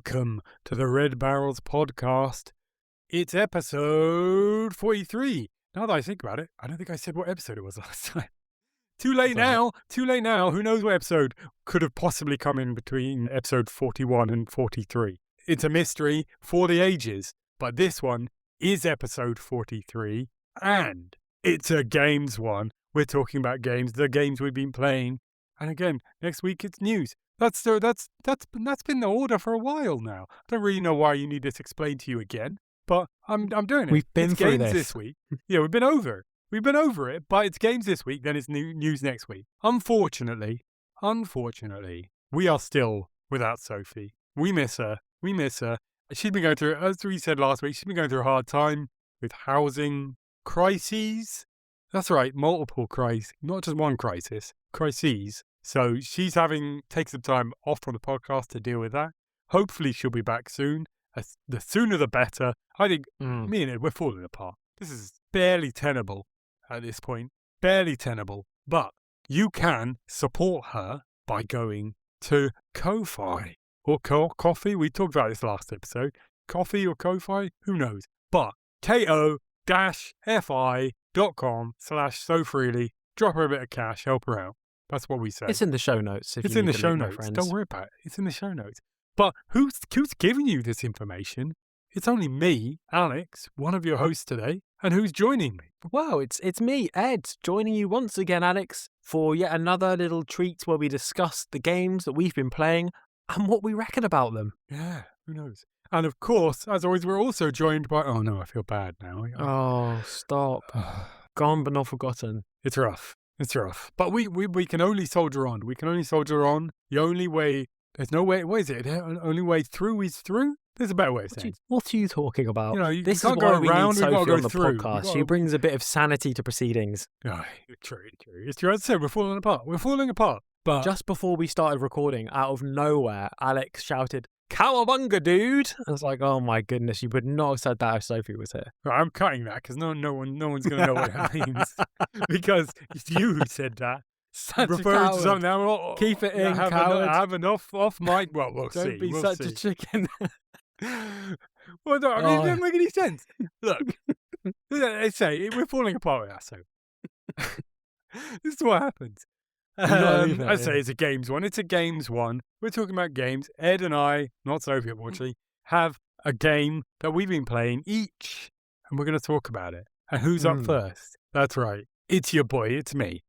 Welcome to the Red Barrels podcast. It's episode 43. Now that I think about it, I don't think I said what episode it was last time. Too late now. Who knows what episode could have possibly come in between episode 41 and 43. It's a mystery for the ages, but this one is episode 43, and it's a games one. We're talking about games, the games we've been playing, and again, next week it's news. That's been the order for a while now. I don't really know why you need this explained to you again, but I'm doing it. We've been through games this week. Yeah, we've been over it, but it's games this week, then it's news next week. Unfortunately, we are still without Sophie. We miss her. She's been going through, as we said last week, she's been going through a hard time with housing crises. That's right, multiple crises, not just one crisis, crises. So she's take some time off from the podcast to deal with that. Hopefully she'll be back soon. The sooner the better. I think me and Ed, we're falling apart. This is barely tenable at this point. Barely tenable. But you can support her by going to Ko-Fi or Coffee. We talked about this last episode. Coffee or Ko-Fi? Who knows? But ko-fi.com/SoFreely. Drop her a bit of cash. Help her out. That's what we say. It's in the show notes. It's in the show notes. Don't worry about it. It's in the show notes. But who's giving you this information? It's only me, Alex, one of your hosts today. And who's joining me? Wow, it's me, Ed, joining you once again, Alex, for yet another little treat where we discuss the games that we've been playing and what we reckon about them. Yeah, who knows? And of course, as always, we're also joined by... Oh no, I feel bad now. Oh, stop. Gone but not forgotten. It's rough. But we can only soldier on. The only way... There's no way... What is it? The only way through is through? There's a better way of saying it. What are you talking about? This is why we need Sophie on the podcast. She brings a bit of sanity to proceedings. Oh, true. It's true. As I said, we're falling apart. But just before we started recording, out of nowhere, Alex shouted, "Cowabunga, dude!" I was like, "Oh my goodness, you would not have said that if Sophie was here." Right, I'm cutting that because no one's going to know what that means because it's you who said that. Referring to something now. Keep it in, coward. Have enough off mic. Well, we'll Don't see. be such a chicken. Well, no, I mean, it doesn't make any sense. Look, they say we're falling apart with that. So this is what happens. I say it's a games one. We're talking about games. Ed and I, not Sophie unfortunately, have a game that we've been playing each, and we're going to talk about it. And who's up first? That's right. It's your boy. It's me.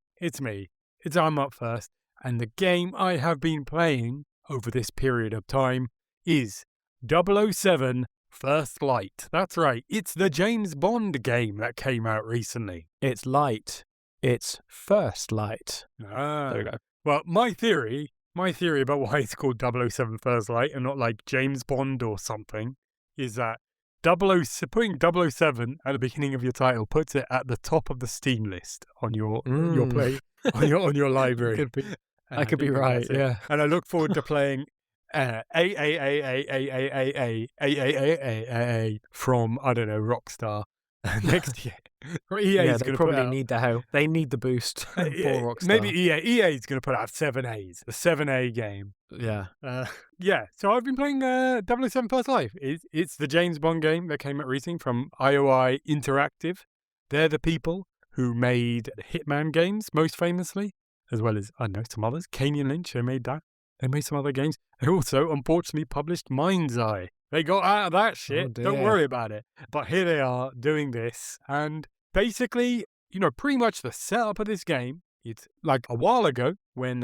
I'm up first. And the game I have been playing over this period of time is 007 First Light. That's right. It's the James Bond game that came out recently. It's light. It's First Light. There we go. Well, my theory about why it's called 007 First Light and not like James Bond or something is that putting 007 at the beginning of your title puts it at the top of the Steam list on your play on your library. I could be right, yeah. And I look forward to playing A from, I don't know, Rockstar next year. EA's going to probably need the help. They need the boost for Rockstar. Maybe EA's going to put out 7As, a 7A game. Yeah. So I've been playing 007 First Light. It's the James Bond game that came out recently from IOI Interactive. They're the people who made Hitman games, most famously, as well as, I don't know, some others. Kane and Lynch, they made that. They made some other games. They also, unfortunately, published Mind's Eye. They got out of that shit. Oh, don't worry about it. But here they are doing this. And basically, pretty much the setup of this game, it's like a while ago when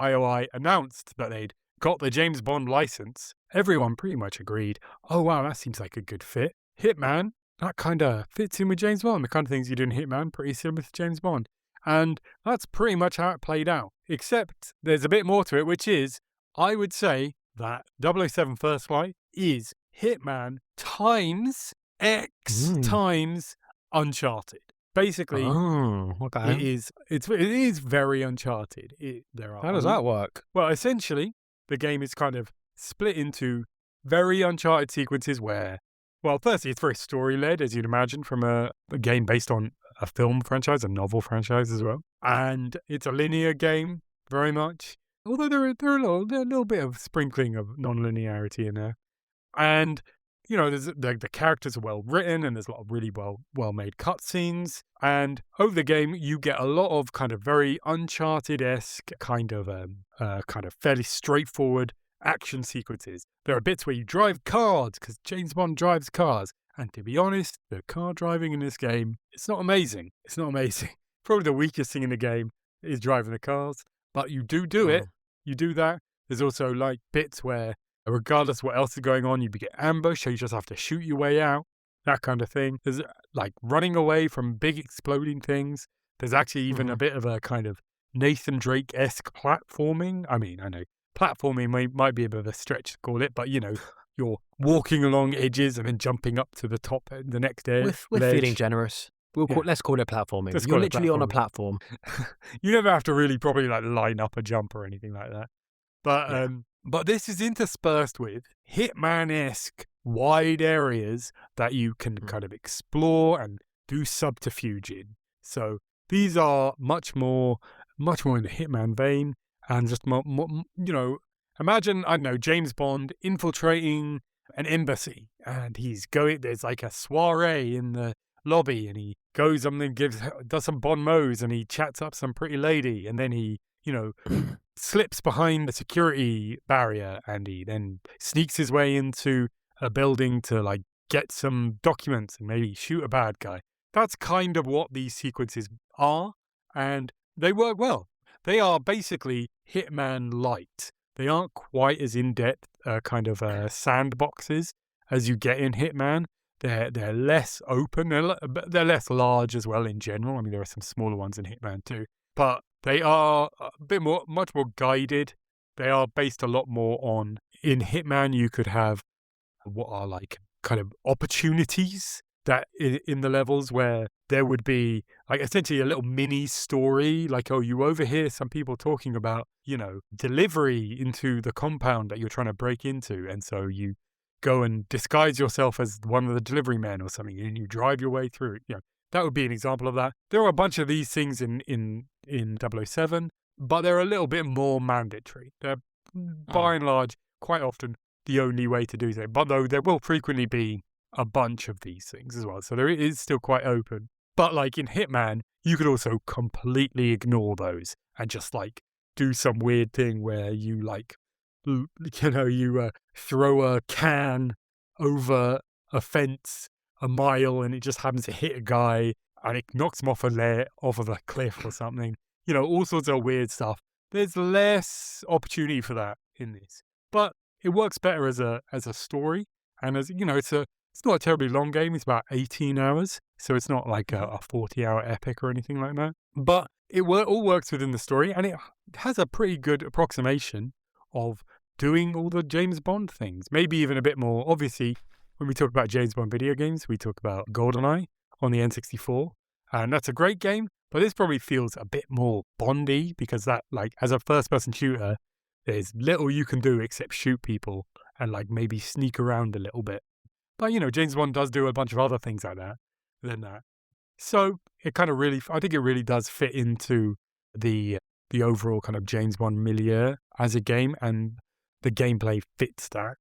IOI announced that they'd got the James Bond license, everyone pretty much agreed, oh wow, that seems like a good fit. Hitman, that kind of fits in with James Bond. The kind of things you do in Hitman, pretty similar to James Bond. And that's pretty much how it played out. Except there's a bit more to it, which is, I would say that 007 First Light is Hitman times X times Uncharted. Basically, it is very Uncharted. How does that work? Well, essentially, the game is kind of split into very Uncharted sequences where, well, firstly, it's very story-led, as you'd imagine, from a game based on a film franchise, a novel franchise as well. And it's a linear game, very much. Although there are a little bit of sprinkling of non-linearity in there. And, the characters are well written and there's a lot of really well made cutscenes. And over the game, you get a lot of kind of very Uncharted-esque kind of fairly straightforward action sequences. There are bits where you drive cars because James Bond drives cars. And to be honest, the car driving in this game, it's not amazing. It's not amazing. Probably the weakest thing in the game is driving the cars. But you do it. You do that. There's also like bits where, regardless of what else is going on, you get ambushed, so you just have to shoot your way out. That kind of thing. There's like running away from big exploding things. There's actually even a bit of a kind of Nathan Drake-esque platforming. I mean, I know platforming might be a bit of a stretch to call it, but you're walking along edges and then jumping up to the top, the next edge. We're feeling generous. Let's call it platforming. You're literally on a platform. You never have to really probably like line up a jump or anything like that. But this is interspersed with Hitman-esque wide areas that you can kind of explore and do subterfuge in. So these are much more in the Hitman vein, and just more, imagine, I don't know, James Bond infiltrating an embassy, and there's like a soiree in the lobby, and he goes up and does some bon mots, and he chats up some pretty lady, and then he, slips behind the security barrier, and he then sneaks his way into a building to like get some documents and maybe shoot a bad guy. That's kind of what these sequences are, and they work well. They are basically Hitman light. They aren't quite as in-depth kind of sandboxes as you get in Hitman. They're less open. They're less large as well in general. I mean, there are some smaller ones in Hitman too. But they are much more guided. They are based a lot more on... In Hitman, you could have what are like kind of opportunities that in the levels where there would be like essentially a little mini story, like, oh, you overhear some people talking about, delivery into the compound that you're trying to break into. And so you go and disguise yourself as one of the delivery men or something, and you drive your way through it. That would be an example of that. There are a bunch of these things in 007, but they're a little bit more mandatory. They're, by and large, quite often the only way to do so. But though there will frequently be a bunch of these things as well. So there is still quite open. But like in Hitman, you could also completely ignore those and just like do some weird thing where you like, throw a can over a fence a mile and it just happens to hit a guy and it knocks him off of a cliff or something. All sorts of weird stuff. There's less opportunity for that in this. But it works better as a story. And as it's not a terribly long game. It's about 18 hours. So it's not like a 40-hour epic or anything like that. But it all works within the story, and it has a pretty good approximation of doing all the James Bond things. Maybe even a bit more. Obviously, when we talk about James Bond video games, we talk about GoldenEye on the N64. And that's a great game. But this probably feels a bit more Bondy because that, like, as a first-person shooter, there's little you can do except shoot people and, like, maybe sneak around a little bit. But, James Bond does do a bunch of other things like that than that. So it kind of I think it really does fit into the overall kind of James Bond milieu as a game, and the gameplay fits that.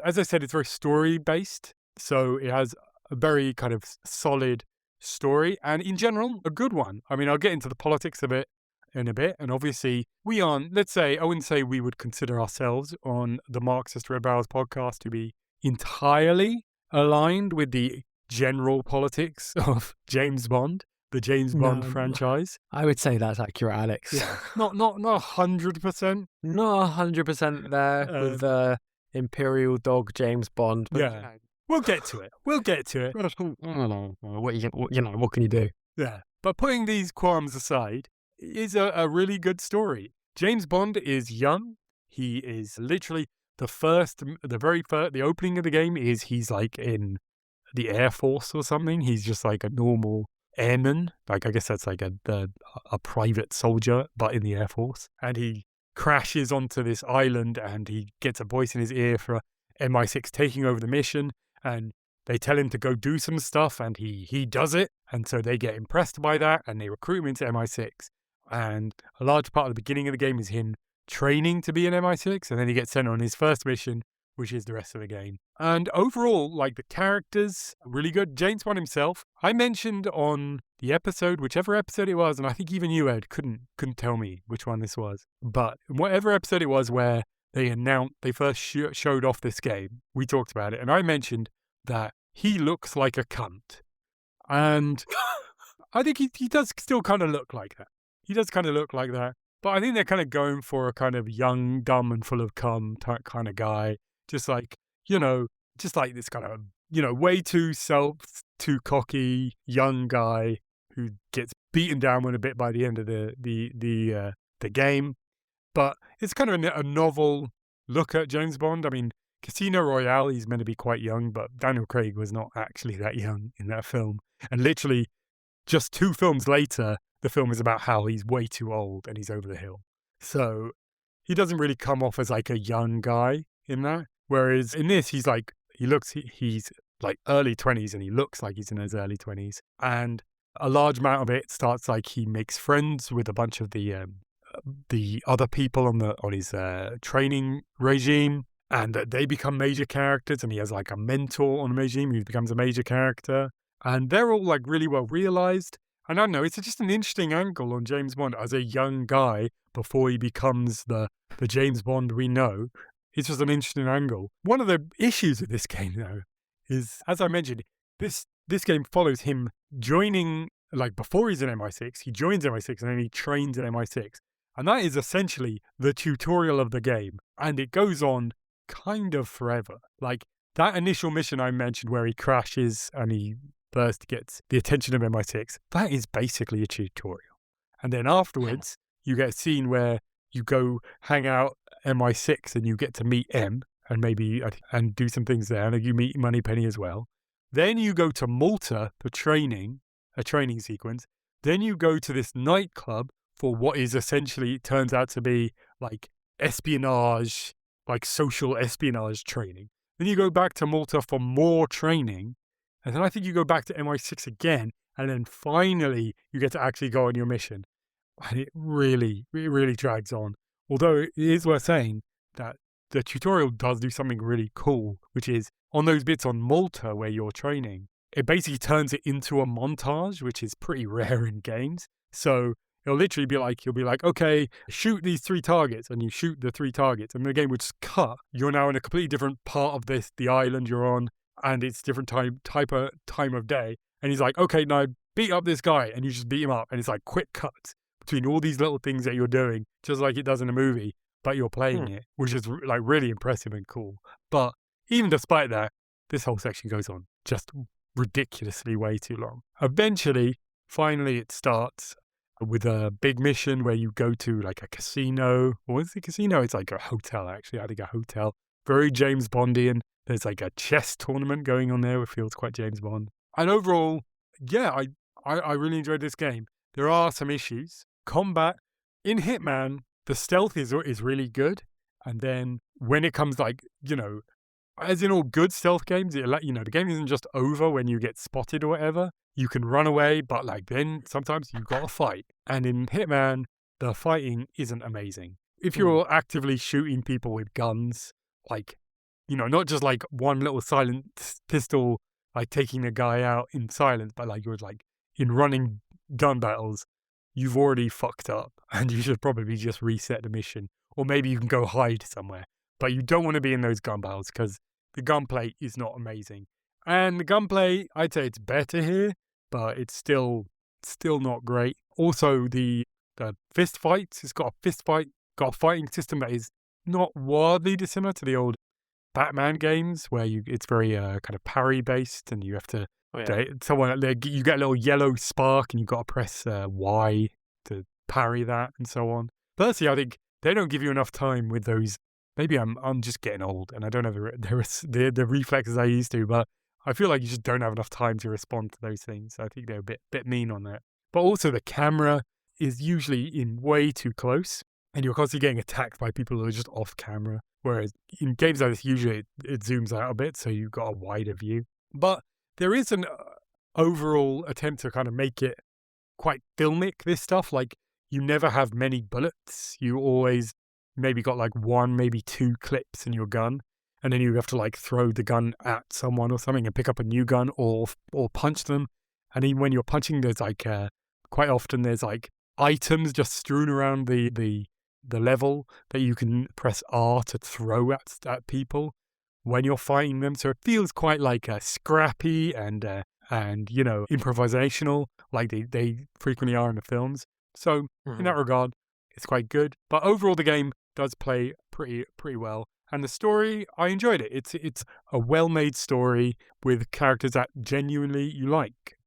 As I said, it's very story-based, so it has a very kind of solid story, and in general, a good one. I mean, I'll get into the politics of it in a bit, and obviously we aren't, I wouldn't say we would consider ourselves on the Marxist Red Barrels podcast to be entirely aligned with the general politics of James Bond, the James Bond franchise. I would say that's accurate, Alex. Yeah. Not 100%. Not 100% there with Imperial Dog James Bond. But, yeah. We'll get to it. I don't know. What can you do? Yeah. But putting these qualms aside, is a really good story. James Bond is young. He is literally the opening of the game is he's like in the Air Force or something. He's just like a normal airman. Like, I guess that's like a private soldier, but in the Air Force. And he crashes onto this island and he gets a voice in his ear for MI6 taking over the mission. And they tell him to go do some stuff and he does it. And so they get impressed by that and they recruit him into MI6. And a large part of the beginning of the game is him training to be an MI6, and then he gets sent on his first mission which is the rest of the game. And overall, like, the characters are really good. James Bond himself, I mentioned on the episode, whichever episode it was, and I think even you, Ed, couldn't tell me which one this was. But whatever episode it was where they first showed off this game, we talked about it, and I mentioned that he looks like a cunt. And I think he does still kind of look like that. He does kind of look like that. But I think they're kind of going for a kind of young, dumb, and full of cum type kind of guy. Just like, just like this kind of, way too cocky, young guy who gets beaten down a bit by the end of the game. But it's kind of a novel look at James Bond. I mean, Casino Royale, he's meant to be quite young, but Daniel Craig was not actually that young in that film. And literally, just 2 films later, the film is about how he's way too old and he's over the hill. So he doesn't really come off as like a young guy in that. Whereas in this, he's like early 20s and he looks like he's in his early 20s. And a large amount of it starts like he makes friends with a bunch of the other people on his training regime, and they become major characters, and he has like a mentor on the regime who becomes a major character, and they're all like really well realized. And I don't know, it's just an interesting angle on James Bond as a young guy before he becomes the James Bond we know. It's just an interesting angle. One of the issues with this game, though, is, as I mentioned, this game follows him joining, like, before he's in MI6, he joins MI6 and then he trains in MI6. And that is essentially the tutorial of the game. And it goes on kind of forever. Like, that initial mission I mentioned where he crashes and he first gets the attention of MI6, that is basically a tutorial. And then afterwards, you get a scene where you go hang out MI6 and you get to meet M and do some things there, and you meet Moneypenny as well. Then you go to Malta for a training sequence. Then you go to this nightclub for what is essentially, turns out to be like espionage, like social espionage training. Then you go back to Malta for more training. And then I think you go back to MI6 again. And then finally you get to actually go on your mission. And it really drags on. Although it is worth saying that the tutorial does do something really cool, which is on those bits on Malta where you're training, it basically turns it into a montage, which is pretty rare in games. So it'll literally be like, you'll be like, okay, shoot these 3 targets, and you shoot the 3 targets, and the game would just cut. You're now in a completely different part of the island you're on, and it's different time of day. And he's like, okay, now beat up this guy, and you just beat him up, and it's like quick cuts between all these little things that you're doing, just like it does in a movie, but you're playing it, which is like really impressive and cool. But even despite that, this whole section goes on just ridiculously way too long. Eventually, finally, it starts with a big mission where you go to like a casino. What is the casino? It's like a hotel, actually. I think a hotel. Very James Bondian. There's like a chess tournament going on there, which feels quite James Bond. And overall, yeah, I really enjoyed this game. There are some issues. Combat in Hitman, the stealth is really good. And then when it comes like, as in all good stealth games, the game isn't just over when you get spotted or whatever. You can run away, but like then sometimes you've got to fight. And in Hitman, the fighting isn't amazing. If you're actively shooting people with guns, like, not just like one little silent pistol, like taking a guy out in silence, but like you're like in running gun battles, you've already fucked up and you should probably just reset the mission. Or maybe you can go hide somewhere. But you don't want to be in those gun battles because the gunplay is not amazing. And the gunplay, I'd say it's better here, but it's still not great. Also, the fist fights, it's got a fighting system that is not wildly dissimilar to the old Batman games, where it's very kind of parry based, and you have to you get a little yellow spark, and you've got to press Y to parry that, and so on. Personally, I think they don't give you enough time with those. Maybe I'm just getting old, and I don't have the reflexes I used to, but I feel like you just don't have enough time to respond to those things. I think they're a bit mean on that. But also the camera is usually in way too close, and you're constantly getting attacked by people who are just off camera. Whereas in games like this, usually it zooms out a bit, so you've got a wider view. But there is an overall attempt to kind of make it quite filmic, this stuff. Like, you never have many bullets. You always maybe got like 1, maybe 2 clips in your gun. and then you have to like throw the gun at someone or something and pick up a new gun or punch them. And even when you're punching, there's like quite often there's like items just strewn around the level that you can press R to throw at people when you're fighting them. So it feels quite like scrappy and improvisational, like they frequently are in the films. So in that regard, it's quite good. But overall, the game does play pretty well. And the story, I enjoyed it. It's a well-made story with characters that genuinely you like.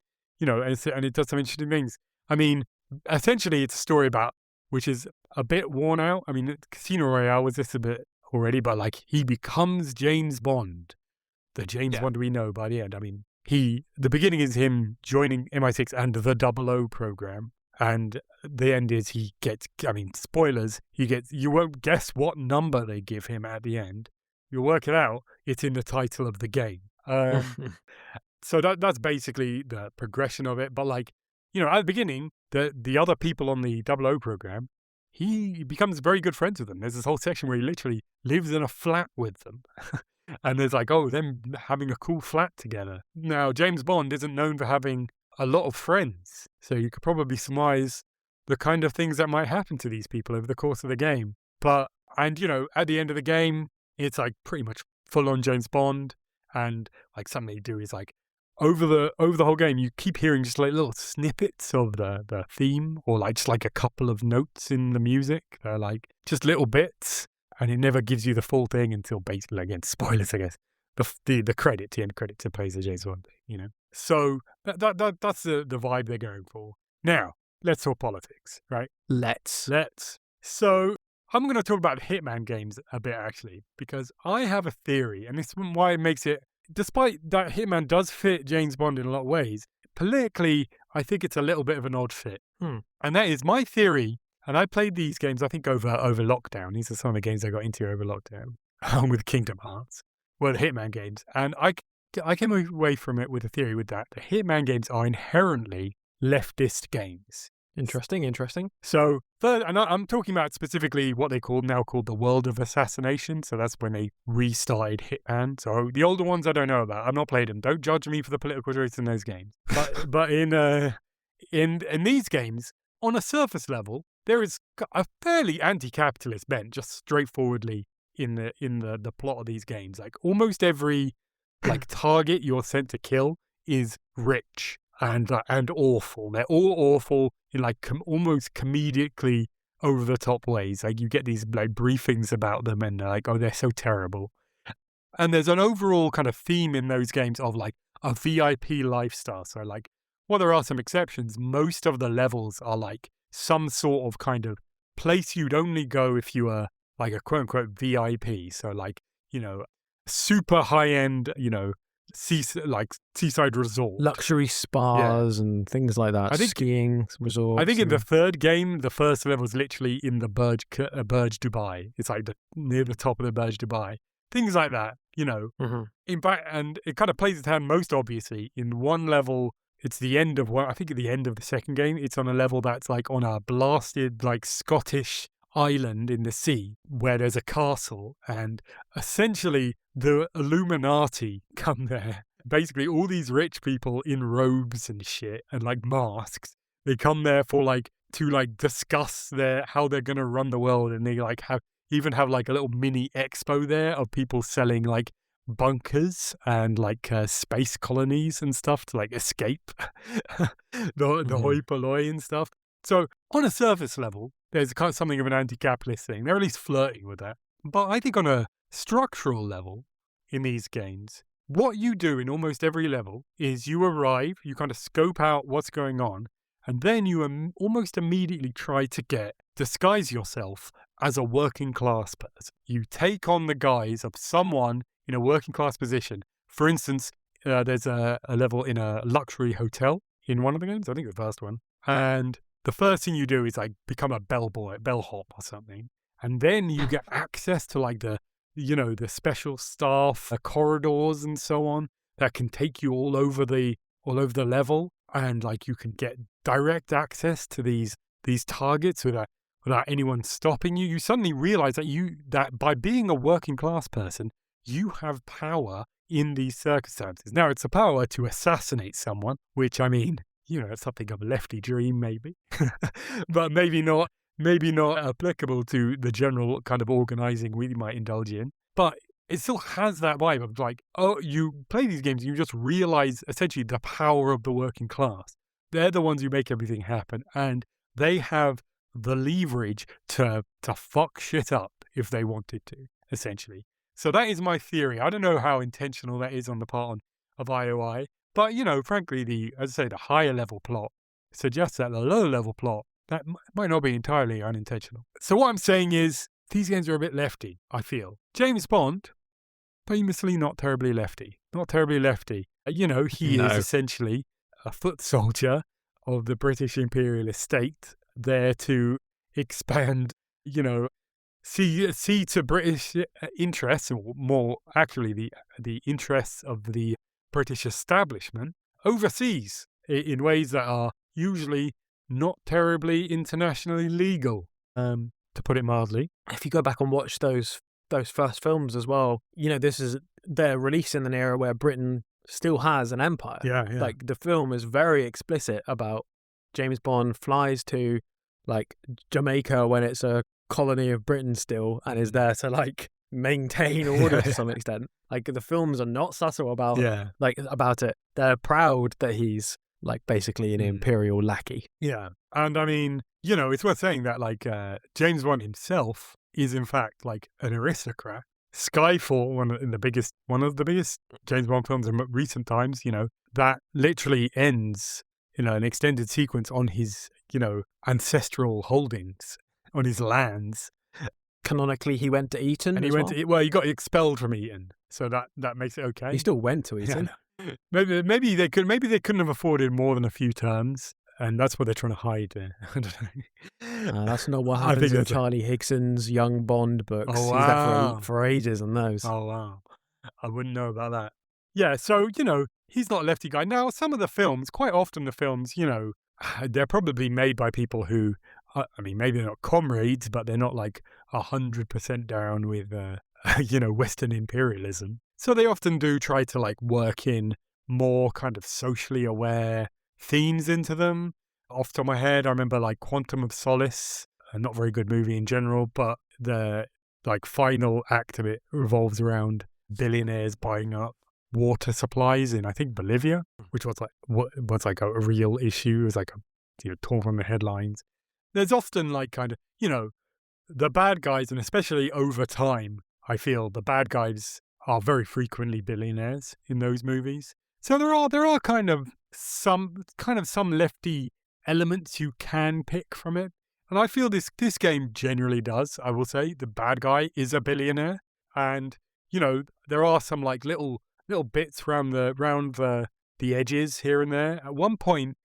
And it does some interesting things. I mean, essentially, it's a story about, which is a bit worn out. I mean, Casino Royale was this a bit already, but like he becomes James Bond, the James Bond we know by the end. I mean, the beginning is him joining MI6 and the 00 program. And the end is he gets, spoilers, you won't guess what number they give him at the end. You'll work it out. It's in the title of the game. So that's basically the progression of it. But like, at the beginning, the other people on the 00 program, he becomes very good friends with them. There's this whole section where he literally lives in a flat with them. And there's like, them having a cool flat together. Now, James Bond isn't known for having a lot of friends. So you could probably surmise the kind of things that might happen to these people over the course of the game. At the end of the game, it's like pretty much full on James Bond. And like something they do is like over the whole game, you keep hearing just like little snippets of the theme, or like just like a couple of notes in the music. They're like just little bits, and it never gives you the full thing until basically, again, spoilers, I guess, the credit, the end credit to plays the James Bond thing, So that's the vibe they're going for. Now, let's talk politics, right? Let's. So I'm going to talk about Hitman games a bit, actually, because I have a theory, and this is why it makes it, despite that Hitman does fit James Bond in a lot of ways, politically, I think it's a little bit of an odd fit. And that is my theory, and I played these games, I think, over lockdown. These are some of the games I got into over lockdown, with Kingdom Hearts, the Hitman games. And I came away from it with a theory with that. The Hitman games are inherently leftist games. Interesting. So, and I'm talking about specifically what they now called the World of Assassination. So that's when they restarted Hitman. So the older ones I don't know about. I've not played them. Don't judge me for the political choice in those games. But in these games, on a surface level, there is a fairly anti-capitalist bent, just straightforwardly in the plot of these games. Like almost every like target you're sent to kill is rich and awful. They're all awful in like almost comedically over the top ways. Like you get these like briefings about them, and they're like, they're so terrible. And there's an overall kind of theme in those games of like a VIP lifestyle. So like, there are some exceptions. Most of the levels are like some sort of kind of place you'd only go if you were like a quote unquote VIP. So like, super high end, seaside resort, luxury spas and things like that. Skiing resorts. I think in the third game, the first level is literally in the Burj Dubai. It's like near the top of the Burj Dubai. Things like that, In fact, and it kind of plays its hand most obviously in one level. It's the end of I think at the end of the second game, it's on a level that's like on a blasted like Scottish island in the sea where there's a castle, and essentially the Illuminati come there. Basically all these rich people in robes and shit and like masks, they come there for like to like discuss how they're gonna run the world, and they like have like a little mini expo there of people selling like bunkers and like space colonies and stuff to like escape the hoi polloi and stuff. So on a surface level, there's kind of something of an anti-capitalist thing. They're at least flirting with that. But I think on a structural level in these games, what you do in almost every level is you arrive, you kind of scope out what's going on, and then you almost immediately try to disguise yourself as a working class person. You take on the guise of someone in a working class position. For instance, there's a level in a luxury hotel in one of the games, I think the first one, and the first thing you do is like become a bellhop or something. And then you get access to like the special staff, corridors and so on that can take you all over the level. And like you can get direct access to these targets without anyone stopping you. You suddenly realize that by being a working class person, you have power in these circumstances. Now, it's a power to assassinate someone, which, I mean, it's something of a lefty dream, maybe, but maybe not applicable to the general kind of organizing we might indulge in. But it still has that vibe of like, oh, you play these games, you just realize essentially the power of the working class. They're the ones who make everything happen, and they have the leverage to fuck shit up if they wanted to, essentially. So that is my theory. I don't know how intentional that is on the part of IOI, but frankly, as I say, the higher level plot suggests that the lower level plot that might not be entirely unintentional. So what I'm saying is these games are a bit lefty, I feel. James Bond, famously not terribly lefty. Not terribly lefty. He is essentially a foot soldier of the British imperialist state, there to expand, see to British interests, or more actually the interests of the British establishment overseas in ways that are usually not terribly internationally legal, to put it mildly. If you go back and watch those first films as well, they're released in an era where Britain still has an empire. Yeah. Like, the film is very explicit about James Bond flies to like Jamaica when it's a colony of Britain still, and is there to like maintain order to some extent. Like, the films are not subtle about it. They're proud that he's like basically an imperial lackey. Yeah. And I mean, it's worth saying that like James Bond himself is in fact like an aristocrat. Skyfall, one of the biggest James Bond films in recent times, that literally ends in an extended sequence on his, ancestral holdings, on his lands. Canonically, he went to Eton. And he got expelled from Eton, so that makes it okay. He still went to Eton. Yeah. Maybe they couldn't have afforded more than a few terms, and that's what they're trying to hide there. I don't know. That's not what happens in Charlie Higson's Young Bond books. Oh, wow. He's there for ages on those. Oh, wow. I wouldn't know about that. Yeah, so, he's not a lefty guy. Now, some of the films, quite often the films, they're probably made by people who, maybe they're not comrades, but they're not like 100% down with, Western imperialism. So they often do try to like work in more kind of socially aware themes into them. Off the top of my head, I remember like Quantum of Solace, a not very good movie in general, but the like final act of it revolves around billionaires buying up water supplies in, I think, Bolivia, which was like a real issue. It was like torn from the headlines. There's often like kind of, the bad guys, and especially over time, I feel the bad guys are very frequently billionaires in those movies. So there are kind of some lefty elements you can pick from it. And I feel this game generally does. I will say the bad guy is a billionaire, and there are some like little bits around the edges here and there. At one point,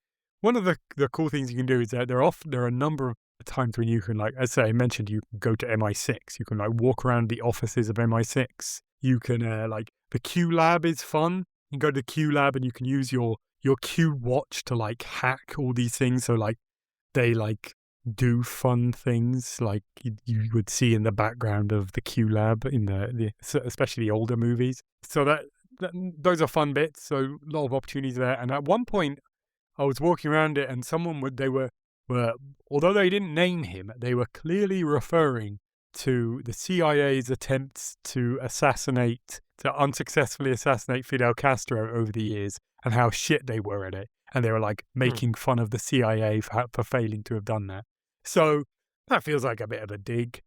one of the cool things you can do is that there are a number of times when you can, like, as I mentioned, you can go to MI6. You can like walk around the offices of MI6. You can like the Q Lab is fun. You can go to the Q Lab and you can use your Q watch to like hack all these things. So like they like do fun things like you would see in the background of the Q Lab in the especially the older movies. So that those are fun bits. So a lot of opportunities there. And at one point, I was walking around it, and they were although they didn't name him, they were clearly referring to the CIA's attempts to unsuccessfully assassinate Fidel Castro over the years, and how shit they were at it. And they were like making fun of the CIA for failing to have done that. So that feels like a bit of a dig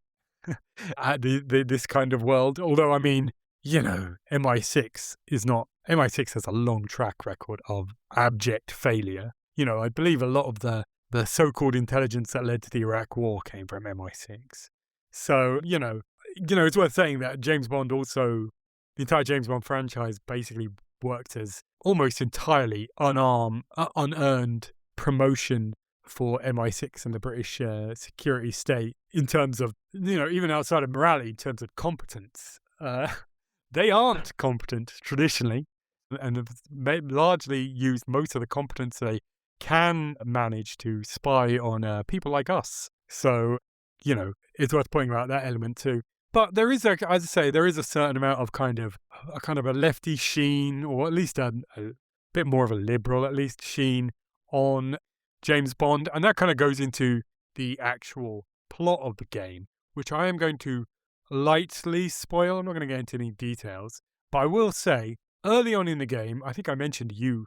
at this kind of world. Although, I mean, MI6 has a long track record of abject failure. I believe a lot of the so-called intelligence that led to the Iraq War came from MI6. So, it's worth saying that James Bond also, the entire James Bond franchise basically worked as almost entirely unearned promotion for MI6 and the British security state in terms of, even outside of morality, in terms of competence. They aren't competent traditionally, and have largely used most of the competence they can manage to spy on people like us. So, it's worth pointing out that element too. But there is, as I say, there is a certain amount of kind of a lefty sheen, or at least a bit more of a liberal, at least, sheen on James Bond. And that kind of goes into the actual plot of the game, which I am going to lightly spoil. I'm not going to get into any details. But I will say, early on in the game, I think I mentioned in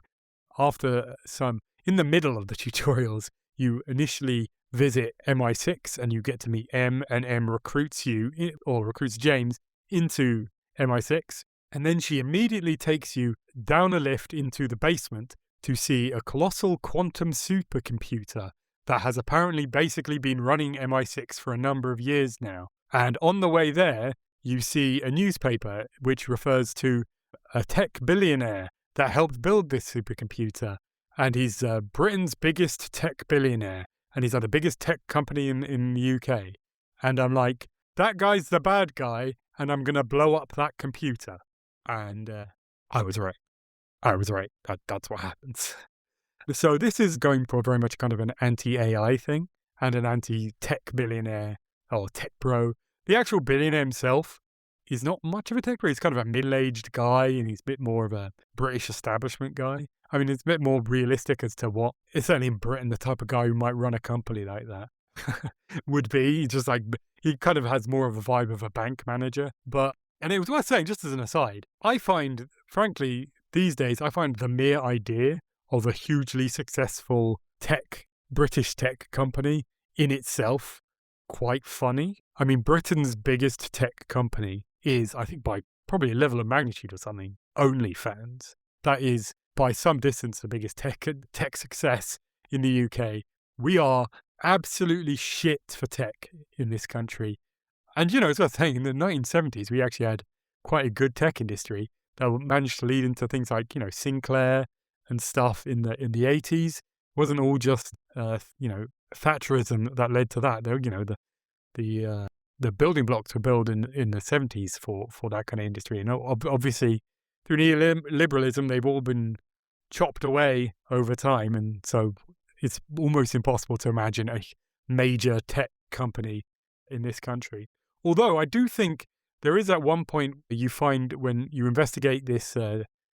the middle of the tutorials, you initially visit MI6 and you get to meet M, and M recruits James into MI6. And then she immediately takes you down a lift into the basement to see a colossal quantum supercomputer that has apparently basically been running MI6 for a number of years now. And on the way there, you see a newspaper which refers to a tech billionaire that helped build this supercomputer. And he's Britain's biggest tech billionaire. And he's at the biggest tech company in the UK. And I'm like, that guy's the bad guy, and I'm going to blow up that computer. And I was right. That's what happens. So this is going for very much kind of an anti-AI thing and an anti-tech billionaire or tech bro. The actual billionaire himself is not much of a tech bro. He's kind of a middle-aged guy, and he's a bit more of a British establishment guy. I mean, it's a bit more realistic as to what, it's certainly in Britain, the type of guy who might run a company like that would be. He's just like, he kind of has more of a vibe of a bank manager. And it was worth saying, just as an aside, I find, frankly, these days, I find the mere idea of a hugely successful British tech company in itself quite funny. I mean, Britain's biggest tech company is, I think by probably a level of magnitude or something, OnlyFans. That is, by some distance, the biggest tech success in the UK. We are absolutely shit for tech in this country. And, it's worth saying, in the 1970s, we actually had quite a good tech industry that managed to lead into things like, Sinclair and stuff in the 80s. It wasn't all just, Thatcherism that led to that. The building blocks were built in the 70s for that kind of industry. And obviously, through neoliberalism, they've all been chopped away over time, and so it's almost impossible to imagine a major tech company in this country. Although I do think there is at one point you find when you investigate this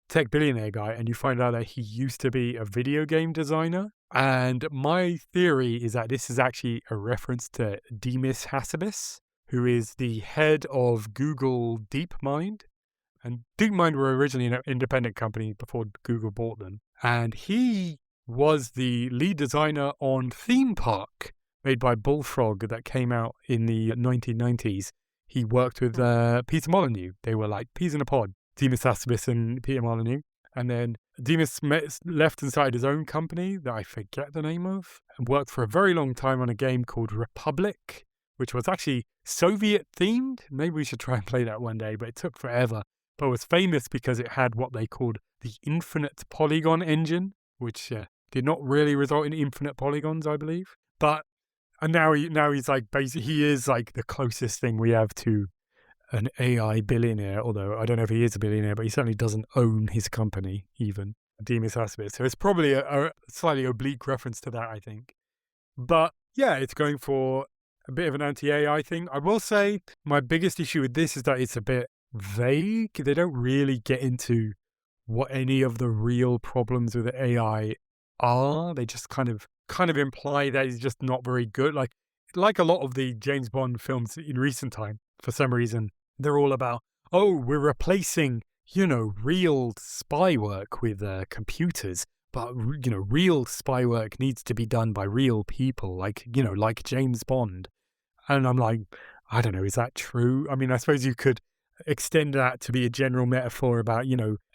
tech billionaire guy, and you find out that he used to be a video game designer. And my theory is that this is actually a reference to Demis Hassabis, who is the head of Google DeepMind. And DeepMind were originally an independent company before Google bought them. And he was the lead designer on Theme Park, made by Bullfrog, that came out in the 1990s. He worked with Peter Molyneux. They were like peas in a pod, Demis Hassabis and Peter Molyneux. And then Demis left and started his own company that I forget the name of, and worked for a very long time on a game called Republic, which was actually Soviet themed. Maybe we should try and play that one day, but it took forever. But was famous because it had what they called the infinite polygon engine, which did not really result in infinite polygons, I believe. And now he's like, basically, he is like the closest thing we have to an AI billionaire, although I don't know if he is a billionaire, but he certainly doesn't own his company, even, Demis Hassabis. So it's probably a slightly oblique reference to that, I think. But yeah, it's going for a bit of an anti-AI thing. I will say my biggest issue with this is that it's a bit vague. They don't really get into what any of the real problems with AI are. They just kind of imply that it's just not very good. Like a lot of the James Bond films in recent time, for some reason, they're all about, we're replacing, real spy work with computers. But, real spy work needs to be done by real people, like James Bond. And I'm like, I don't know, is that true? I mean, I suppose you could extend that to be a general metaphor about,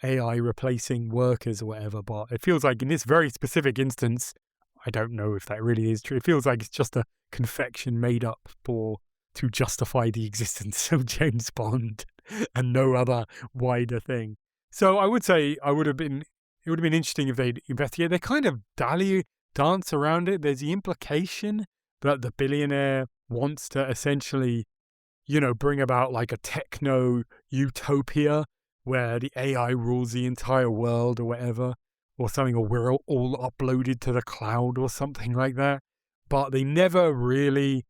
AI replacing workers or whatever. But it feels like in this very specific instance, I don't know if that really is true. It feels like it's just a confection made up to justify the existence of James Bond and no other wider thing. So I would say it would have been interesting if they'd investigate. They kind of dance around it. There's the implication that the billionaire wants to essentially, bring about like a techno utopia where the AI rules the entire world or whatever, or something, or we're all uploaded to the cloud or something like that. But they never really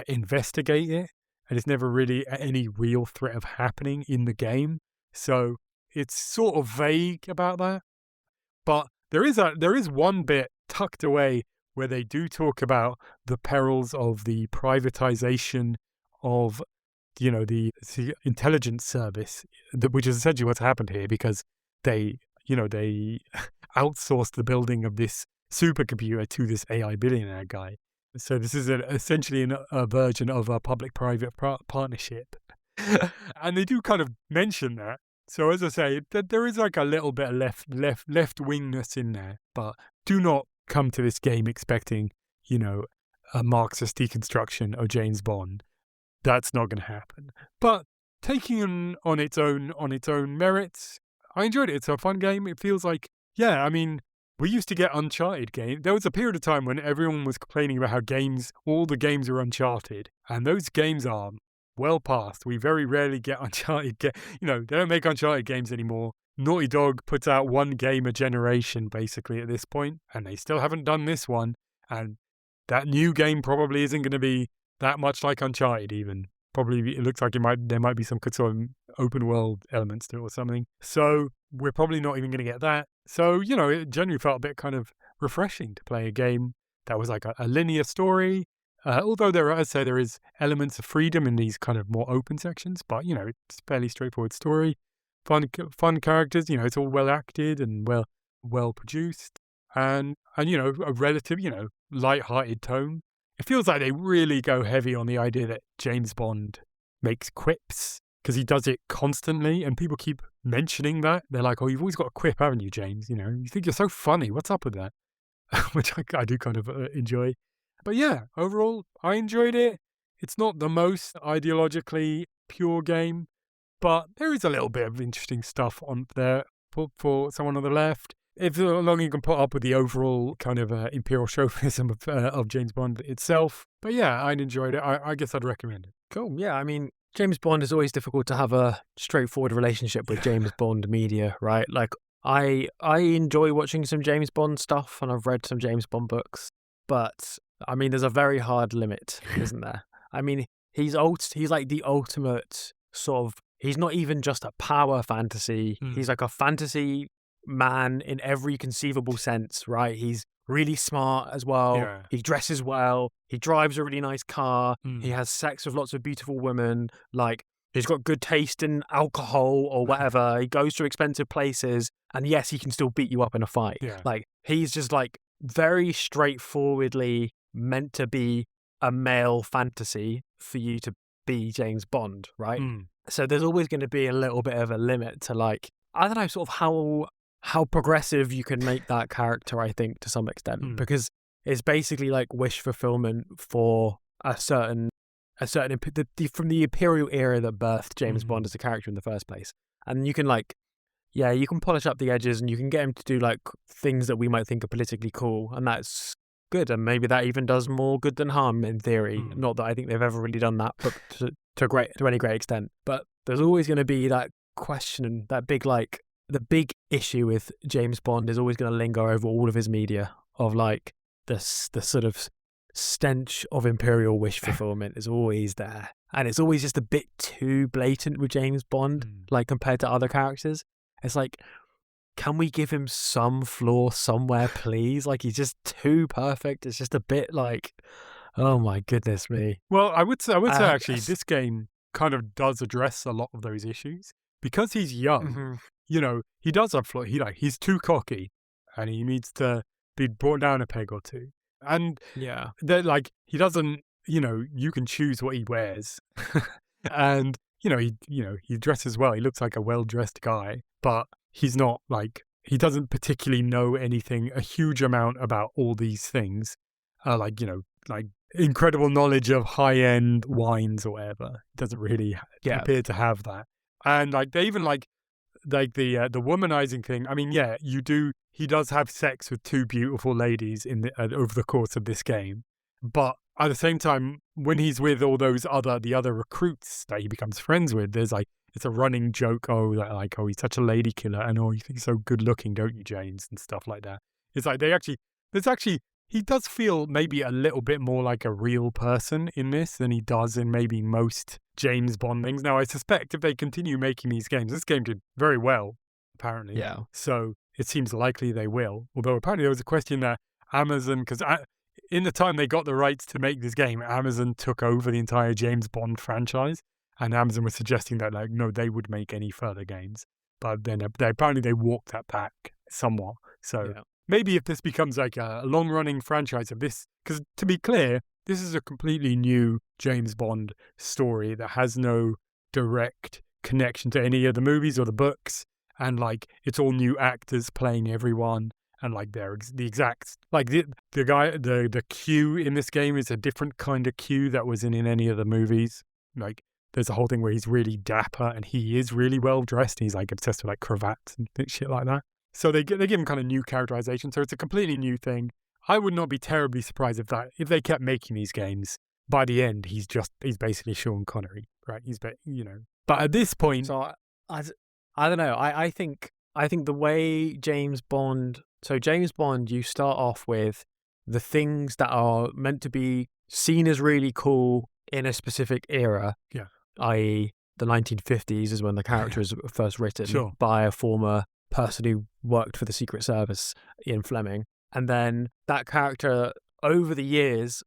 investigate it. and it's never really any real threat of happening in the game. So it's sort of vague about that. But there is one bit tucked away where they do talk about the perils of the privatization of, the intelligence service, which is essentially what's happened here, because they outsourced the building of this supercomputer to this AI billionaire guy. So this is essentially a version of a public-private partnership. And they do kind of mention that. So as I say, there is like a little bit of left-wingness in there, but do not come to this game expecting, a Marxist deconstruction of James Bond. That's not going to happen. But taking on its own merits, I enjoyed it. It's a fun game. It feels like, we used to get Uncharted games. There was a period of time when everyone was complaining about how all the games are Uncharted, and those games are well past. We very rarely get Uncharted. They don't make Uncharted games anymore. Naughty Dog puts out one game a generation, basically, at this point, and they still haven't done this one. And that new game probably isn't going to be that much like Uncharted, even. Probably, it looks like there might be some sort of open world elements to it or something. So we're probably not even going to get that. So, it generally felt a bit kind of refreshing to play a game that was like a linear story. Although there is elements of freedom in these kind of more open sections, but it's a fairly straightforward story. Fun characters, it's all well acted and well produced, and a relative, light-hearted tone. It feels like they really go heavy on the idea that James Bond makes quips, because he does it constantly, and people keep mentioning that. They're like, "Oh, you've always got a quip, haven't you, James? You think you're so funny. What's up with that?" Which I do kind of enjoy. But yeah, overall, I enjoyed it. It's not the most ideologically pure game, but there is a little bit of interesting stuff on there for someone on the left. If long you can put up with the overall kind of imperial chauvinism of James Bond itself. But yeah, I enjoyed it. I guess I'd recommend it. Cool. Yeah, James Bond is always difficult to have a straightforward relationship with James Bond media, right? Like, I enjoy watching some James Bond stuff, and I've read some James Bond books, but there's a very hard limit, isn't there? He's like the ultimate sort of. He's not even just a power fantasy. He's like a fantasy man in every conceivable sense, right? He's really smart as well. Yeah. He dresses well. He drives a really nice car. He has sex with lots of beautiful women. Like, he's got good taste in alcohol or whatever. He goes to expensive places. And yes, he can still beat you up in a fight. Yeah. Like, he's just like very straightforwardly meant to be a male fantasy for you to be James Bond, right? So there's always going to be a little bit of a limit to, like, I don't know, sort of how progressive you can make that character, I think, to some extent, because it's basically like wish fulfillment for from the imperial era that birthed James Bond as a character in the first place. And you can you can polish up the edges, and you can get him to do like things that we might think are politically cool, and that's good. And maybe that even does more good than harm in theory. Not that I think they've ever really done that, but to any great extent. But there's always going to be that question, that big the big issue with James Bond is always going to linger over all of his media, of like the sort of stench of imperial wish fulfillment is always there, and it's always just a bit too blatant with James Bond, like compared to other characters. It's like, can we give him some flaw somewhere, please? Like, he's just too perfect. It's just a bit like, oh my goodness me. Well, I would say actually, this game kind of does address a lot of those issues, because he's young. He does have flaws. He's too cocky, and he needs to be brought down a peg or two. And yeah, he doesn't. You can choose what he wears, and he dresses well. He looks like a well-dressed guy, but he's not he doesn't particularly know a huge amount about all these things. Like incredible knowledge of high-end wines or whatever. He doesn't really appear to have that. And they even the womanizing thing. He does have sex with two beautiful ladies over the course of this game, but at the same time, when he's with all the other recruits that he becomes friends with, there's it's a running joke. He's such a lady killer, and you think he's so good looking, don't you, James, and stuff like that. It's like there's actually he does feel maybe a little bit more like a real person in this than he does in maybe most James Bond things. Now, I suspect if they continue making these games, this game did very well, apparently. Yeah. So it seems likely they will. Although apparently there was a question that Amazon, because in the time they got the rights to make this game, Amazon took over the entire James Bond franchise. And Amazon was suggesting that, like, no, they would make any further games. But then apparently they walked that back somewhat. So maybe if this becomes like a long-running franchise of this, because to be clear, this is a completely new James Bond story that has no direct connection to any of the movies or the books. And like, it's all new actors playing everyone. And like, they're the exact, like the guy, the Q in this game is a different kind of Q that was in any of the movies. Like, there's a whole thing where he's really dapper and he is really well dressed. He's like obsessed with like cravats and shit like that. So they give him kind of new characterization. So it's a completely new thing. I would not be terribly surprised if they kept making these games. By the end, he's basically Sean Connery, right? But at this point, so I don't know. I think the way James Bond. So James Bond, you start off with the things that are meant to be seen as really cool in a specific era. Yeah. I.e., the 1950s is when the character is first written by a former person who worked for the Secret Service, Ian Fleming. And then that character, over the years,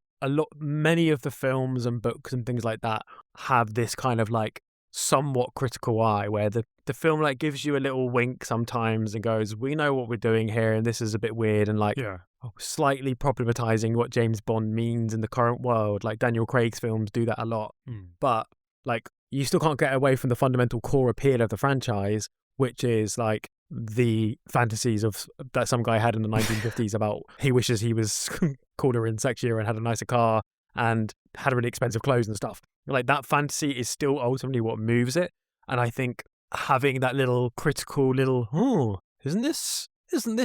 many of the films and books and things like that have this kind of like somewhat critical eye where the film like gives you a little wink sometimes and goes, we know what we're doing here and this is a bit weird, and like slightly problematizing what James Bond means in the current world. Like Daniel Craig's films do that a lot. But like, you still can't get away from the fundamental core appeal of the franchise, which is like the fantasies of that some guy had in the 1950s about he wishes he was cooler and sexier and had a nicer car and had really expensive clothes and stuff. Like, that fantasy is still ultimately what moves it. And I think having that little critical isn't this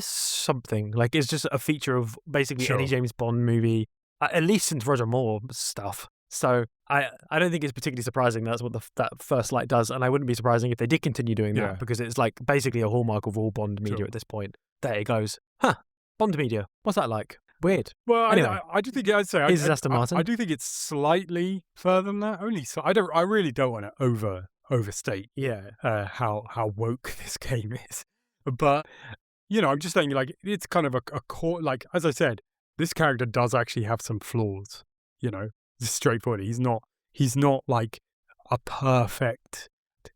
something, like, it's just a feature of basically any James Bond movie, at least since Roger Moore stuff. So I don't think it's particularly surprising that's what that First Light does, and I wouldn't be surprising if they did continue doing that, because it's like basically a hallmark of all Bond media at this point. There it goes. Bond media. What's that like? Weird. Well, anyway, I do think I'd say Aston Martin. I do think it's slightly further than that. Only so I really don't want to overstate how woke this game is, but I'm just saying, like, it's kind of a core. Like, as I said, this character does actually have some flaws. Just straightforward. He's not like a perfect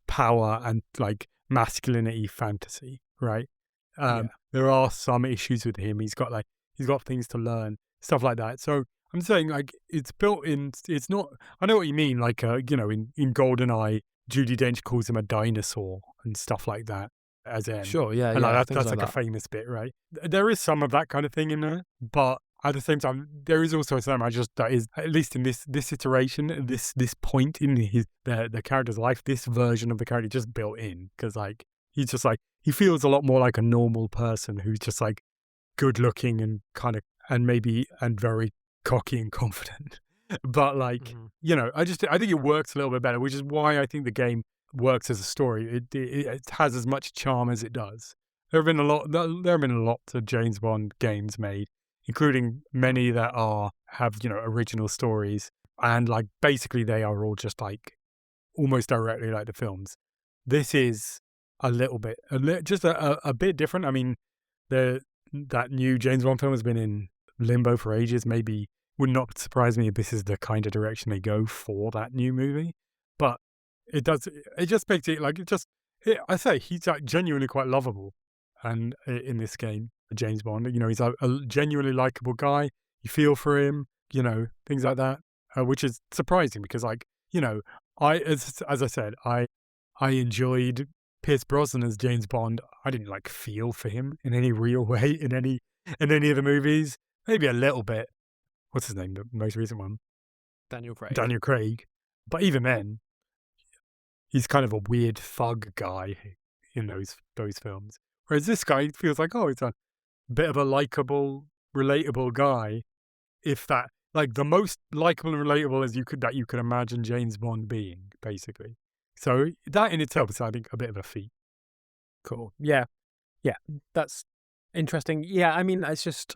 power and like masculinity fantasy, right? There are some issues with him. He's got things to learn, stuff like that. So I'm saying, like, it's built in. It's not. I know what you mean. Like, in GoldenEye, Judi Dench calls him a dinosaur and stuff like that. As in, and that's like a famous bit, right? There is some of that kind of thing in there, but at the same time, there is also some that is, at least in this iteration, this point in the character's life, this version of the character just built in, because like he's just like, he feels a lot more like a normal person who's just like good looking and kind of and very cocky and confident. But like I think it works a little bit better, which is why I think the game works as a story. It has as much charm as it does. There have been a lot of James Bond games made, including many that have original stories, and like basically they are all just like almost directly like the films. This is a bit different. I mean, that new James Bond film has been in limbo for ages. Maybe would not surprise me if this is the kind of direction they go for that new movie. But it just makes it like I say he's like genuinely quite lovable, and in this game, James Bond, he's a genuinely likable guy. You feel for him, things like that, which is surprising because, like, as I said, I enjoyed Pierce Brosnan as James Bond. I didn't like feel for him in any real way in any of the movies. Maybe a little bit. What's his name? The most recent one, Daniel Craig. But even then, he's kind of a weird thug guy in those films. Whereas this guy feels like, he's a bit of a likable, relatable guy. If that, like, the most likable and relatable that you could imagine James Bond being, basically. So that in itself is, I think, a bit of a feat. Cool. Yeah, that's interesting. Yeah, I mean, it's just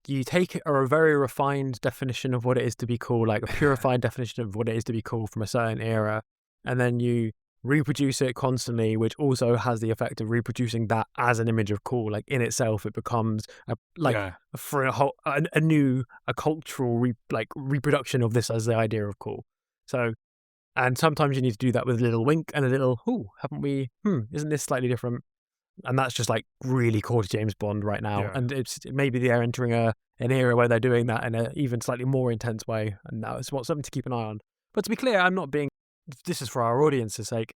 you take a very refined definition of what it is to be cool, like a purified definition of what it is to be cool from a certain era, and then you reproduce it constantly, which also has the effect of reproducing that as an image of cool. Like in itself, it becomes for a new cultural reproduction of this as the idea of cool. So, and sometimes you need to do that with a little wink and a little, haven't we? Isn't this slightly different? And that's just like really core to James Bond right now. Yeah. And it's maybe they're entering an era where they're doing that in an even slightly more intense way. And that is something to keep an eye on. But to be clear, I'm not being, this is for our audience's sake.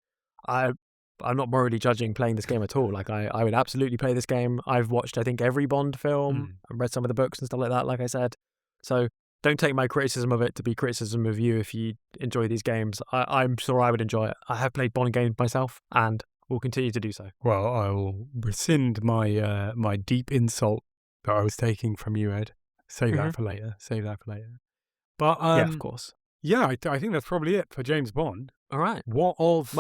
I'm not morally judging playing this game at all. Like I would absolutely play this game. I've watched, I think, every Bond film and read some of the books and stuff like that, like I said. So don't take my criticism of it to be criticism of you if you enjoy these games. I'm sure I would enjoy it. I have played Bond games myself and will continue to do so. Well, I will rescind my my deep insult that I was taking from you, Ed. Save that for later. But yeah, of course. Yeah, I think that's probably it for James Bond. All right. What of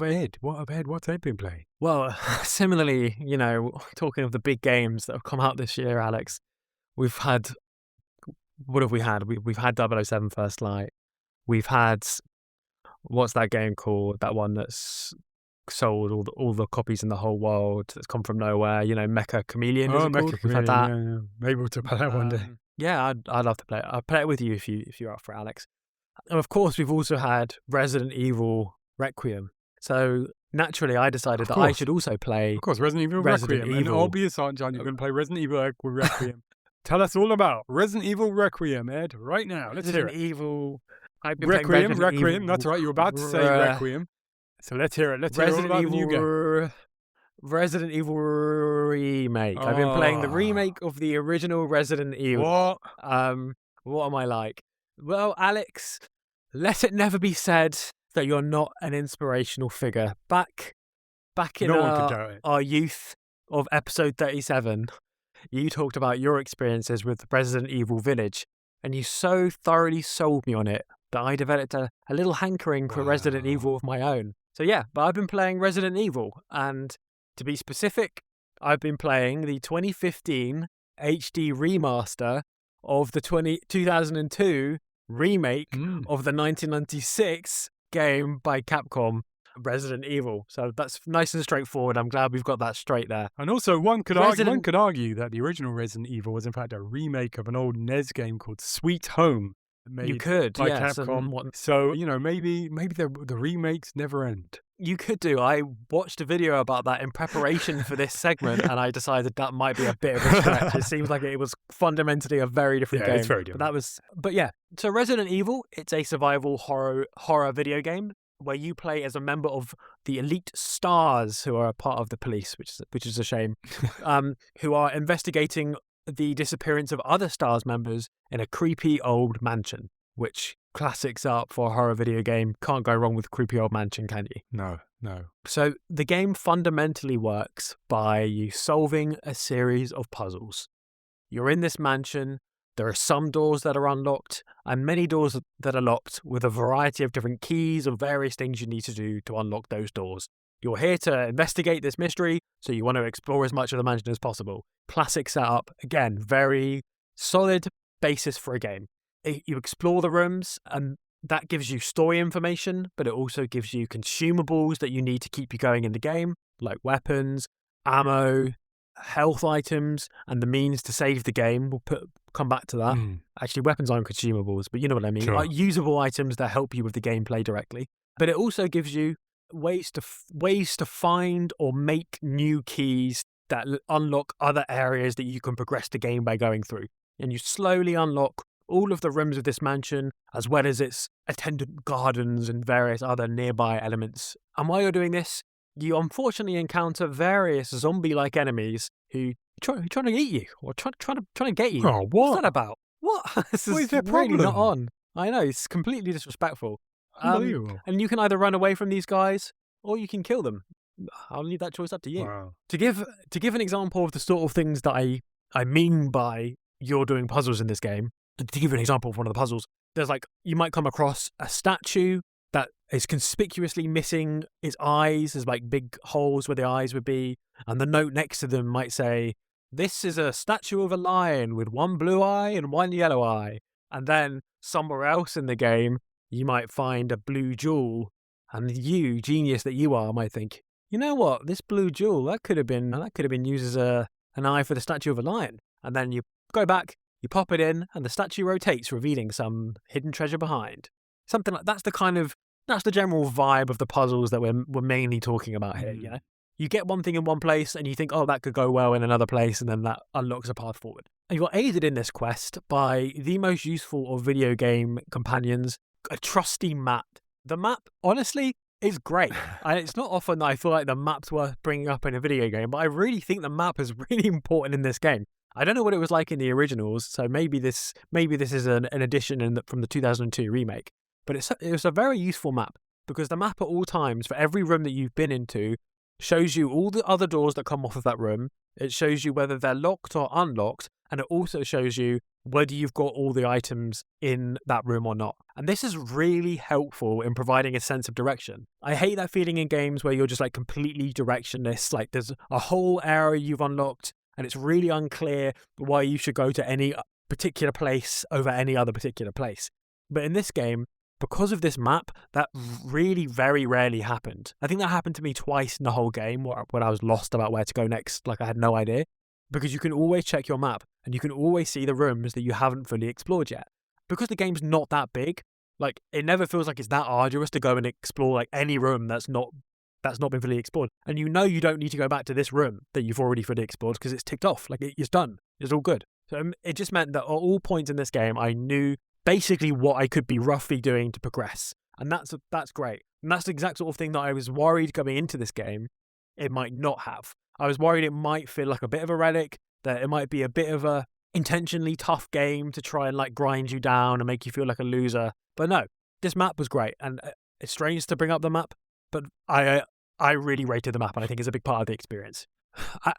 Ed? What's Ed been playing? Well, similarly, talking of the big games that have come out this year, Alex, we've had, what have we had? We've had 007 First Light. We've had, what's that game called? That one that's sold all the copies in the whole world, that's come from nowhere. Mecha Chameleon. Mecha Chameleon. We've had that. Yeah. Maybe we'll talk about that one day. Yeah, I'd love to play it. I'll play it with you if you're up for it, Alex. And of course, we've also had Resident Evil Requiem. So naturally, I decided that I should also play. Of course, Resident Evil Requiem. An obvious answer, John. You're going to play Resident Evil Requiem. Tell us all about Resident Evil Requiem, Ed, right now. Let's hear it. Evil. Requiem. That's right. You were about to say Requiem. So let's hear it. Let's hear all about the new game. Resident Evil Remake. I've been playing the remake of the original Resident Evil. What? What am I like? Well, Alex, let it never be said that you're not an inspirational figure. Back in our youth of episode 37, you talked about your experiences with Resident Evil Village, and you so thoroughly sold me on it that I developed a little hankering for Resident Evil of my own. So yeah, but I've been playing Resident Evil, and to be specific, I've been playing the 2015 HD remaster of the 2002 remake of the 1996 game by Capcom, Resident Evil. So that's nice and straightforward. I'm glad we've got that straight there. And also, one could argue that the original Resident Evil was in fact a remake of an old NES game called Sweet Home. You could, by Capcom. So maybe the remakes never end. You could do. I watched a video about that in preparation for this segment, and I decided that might be a bit of a stretch. It seems like it was fundamentally a very different game. It's very different. But yeah. So Resident Evil, it's a survival horror video game where you play as a member of the elite stars who are a part of the police, which is a shame, who are investigating the disappearance of other stars members in a creepy old mansion, which classics up for a horror video game. Can't go wrong with creepy old mansion, can you? No. So the game fundamentally works by you solving a series of puzzles. You're in this mansion. There are some doors that are unlocked and many doors that are locked with a variety of different keys or various things you need to do to unlock those doors. You're here to investigate this mystery, so you want to explore as much of the mansion as possible. Classic setup. Again, very solid basis for a game. You explore the rooms, and that gives you story information, but it also gives you consumables that you need to keep you going in the game, like weapons, ammo, health items, and the means to save the game. We'll come back to that. Actually, weapons aren't consumables, but you know what I mean. Sure. Like usable items that help you with the gameplay directly. But it also gives you ways to find or make new keys that unlock other areas that you can progress the game by going through. And you slowly unlock all of the rooms of this mansion, as well as its attendant gardens and various other nearby elements. And while you're doing this, you unfortunately encounter various zombie-like enemies who trying to eat you or trying to get you. Oh, what? What's that about? What? This What is their really problem? not on. I know, it's completely disrespectful. Unbelievable. And you can either run away from these guys or you can kill them. I'll leave that choice up to you. Wow. To give an example of the sort of things that I mean by you're doing puzzles in this game, to give an example of one of the puzzles, there's you might come across a statue that is conspicuously missing its eyes. There's big holes where the eyes would be, and the note next to them might say, this is a statue of a lion with one blue eye and one yellow eye. And then somewhere else in the game, you might find a blue jewel. And you, genius that you are, might think, you know what, this blue jewel, that could have been used as an eye for the statue of a lion. And then you go back, you pop it in, and the statue rotates, revealing some hidden treasure behind. Something like that's the general vibe of the puzzles that we're mainly talking about here. You know, you get one thing in one place, and you think, oh, that could go well in another place, and then that unlocks a path forward. And you're aided in this quest by the most useful of video game companions, a trusty map. The map, honestly, is great. And it's not often that I feel like the map's worth bringing up in a video game, but I really think the map is really important in this game. I don't know what it was like in the originals, so maybe this is an addition from the 2002 remake. But it was a very useful map, because the map at all times, for every room that you've been into, shows you all the other doors that come off of that room. It shows you whether they're locked or unlocked, and it also shows you whether you've got all the items in that room or not. And this is really helpful in providing a sense of direction. I hate that feeling in games where you're just like completely directionless, like there's a whole area you've unlocked, and it's really unclear why you should go to any particular place over any other particular place. But in this game, because of this map, that really very rarely happened. I think that happened to me twice in the whole game when I was lost about where to go next, like I had no idea. Because you can always check your map, and you can always see the rooms that you haven't fully explored yet. Because the game's not that big, like it never feels like it's that arduous to go and explore like any room that's not been fully explored. And you know you don't need to go back to this room that you've already fully explored because it's ticked off, like it's done. It's all good. So it just meant that at all points in this game, I knew basically what I could be roughly doing to progress. And that's great. And that's the exact sort of thing that I was worried coming into this game it might not have. I was worried it might feel like a bit of a relic, that it might be a bit of a intentionally tough game to try and like grind you down and make you feel like a loser. But no, this map was great. And it's strange to bring up the map, but I really rated the map, and I think it's a big part of the experience.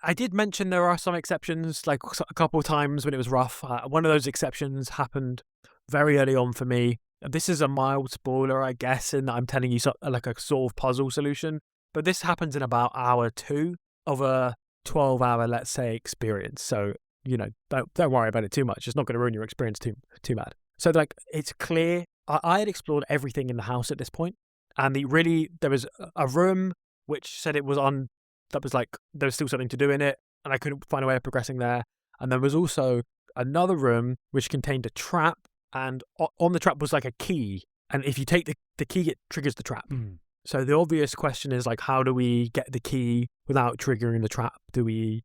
I did mention there are some exceptions, like a couple of times when it was rough. One of those exceptions happened very early on for me. This is a mild spoiler, I guess, in that I'm telling you like a sort of puzzle solution. But this happens in about hour 2 of a 12-hour, let's say, experience. So, you know, don't worry about it too much. It's not going to ruin your experience too bad. So, like, it's clear. I had explored everything in the house at this point, and there was a room which said it was on. That was like there was still something to do in it, and I couldn't find a way of progressing there. And there was also another room which contained a trap, and on the trap was like a key. And if you take the key, it triggers the trap. So the obvious question is like, how do we get the key without triggering the trap? Can we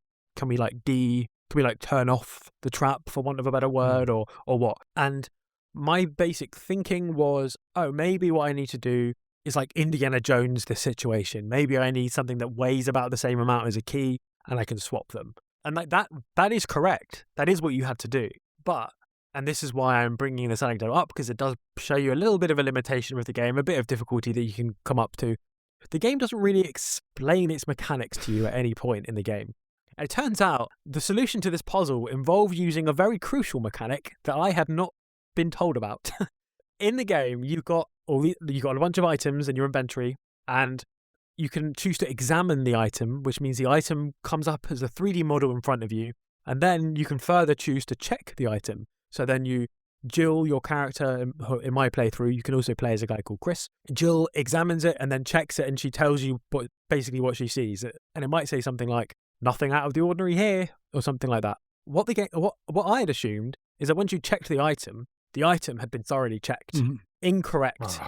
turn off the trap, for want of a better word, or what? And my basic thinking was, maybe what I need to do is like Indiana Jones this situation. Maybe I need something that weighs about the same amount as a key, and I can swap them. And like that is correct. That is what you had to do. But, and this is why I'm bringing this anecdote up, because it does show you a little bit of a limitation with the game, a bit of difficulty that you can come up to. The game doesn't really explain its mechanics to you at any point in the game. And it turns out the solution to this puzzle involved using a very crucial mechanic that I had not been told about. In the game, you've got a bunch of items in your inventory, and you can choose to examine the item, which means the item comes up as a 3D model in front of you, and then you can further choose to check the item. So then Jill, your character in my playthrough, you can also play as a guy called Chris. Jill examines it and then checks it, and she tells you basically what she sees. And it might say something like, nothing out of the ordinary here, or something like that. What I had assumed is that once you checked the item had been thoroughly checked. Mm-hmm. Incorrect.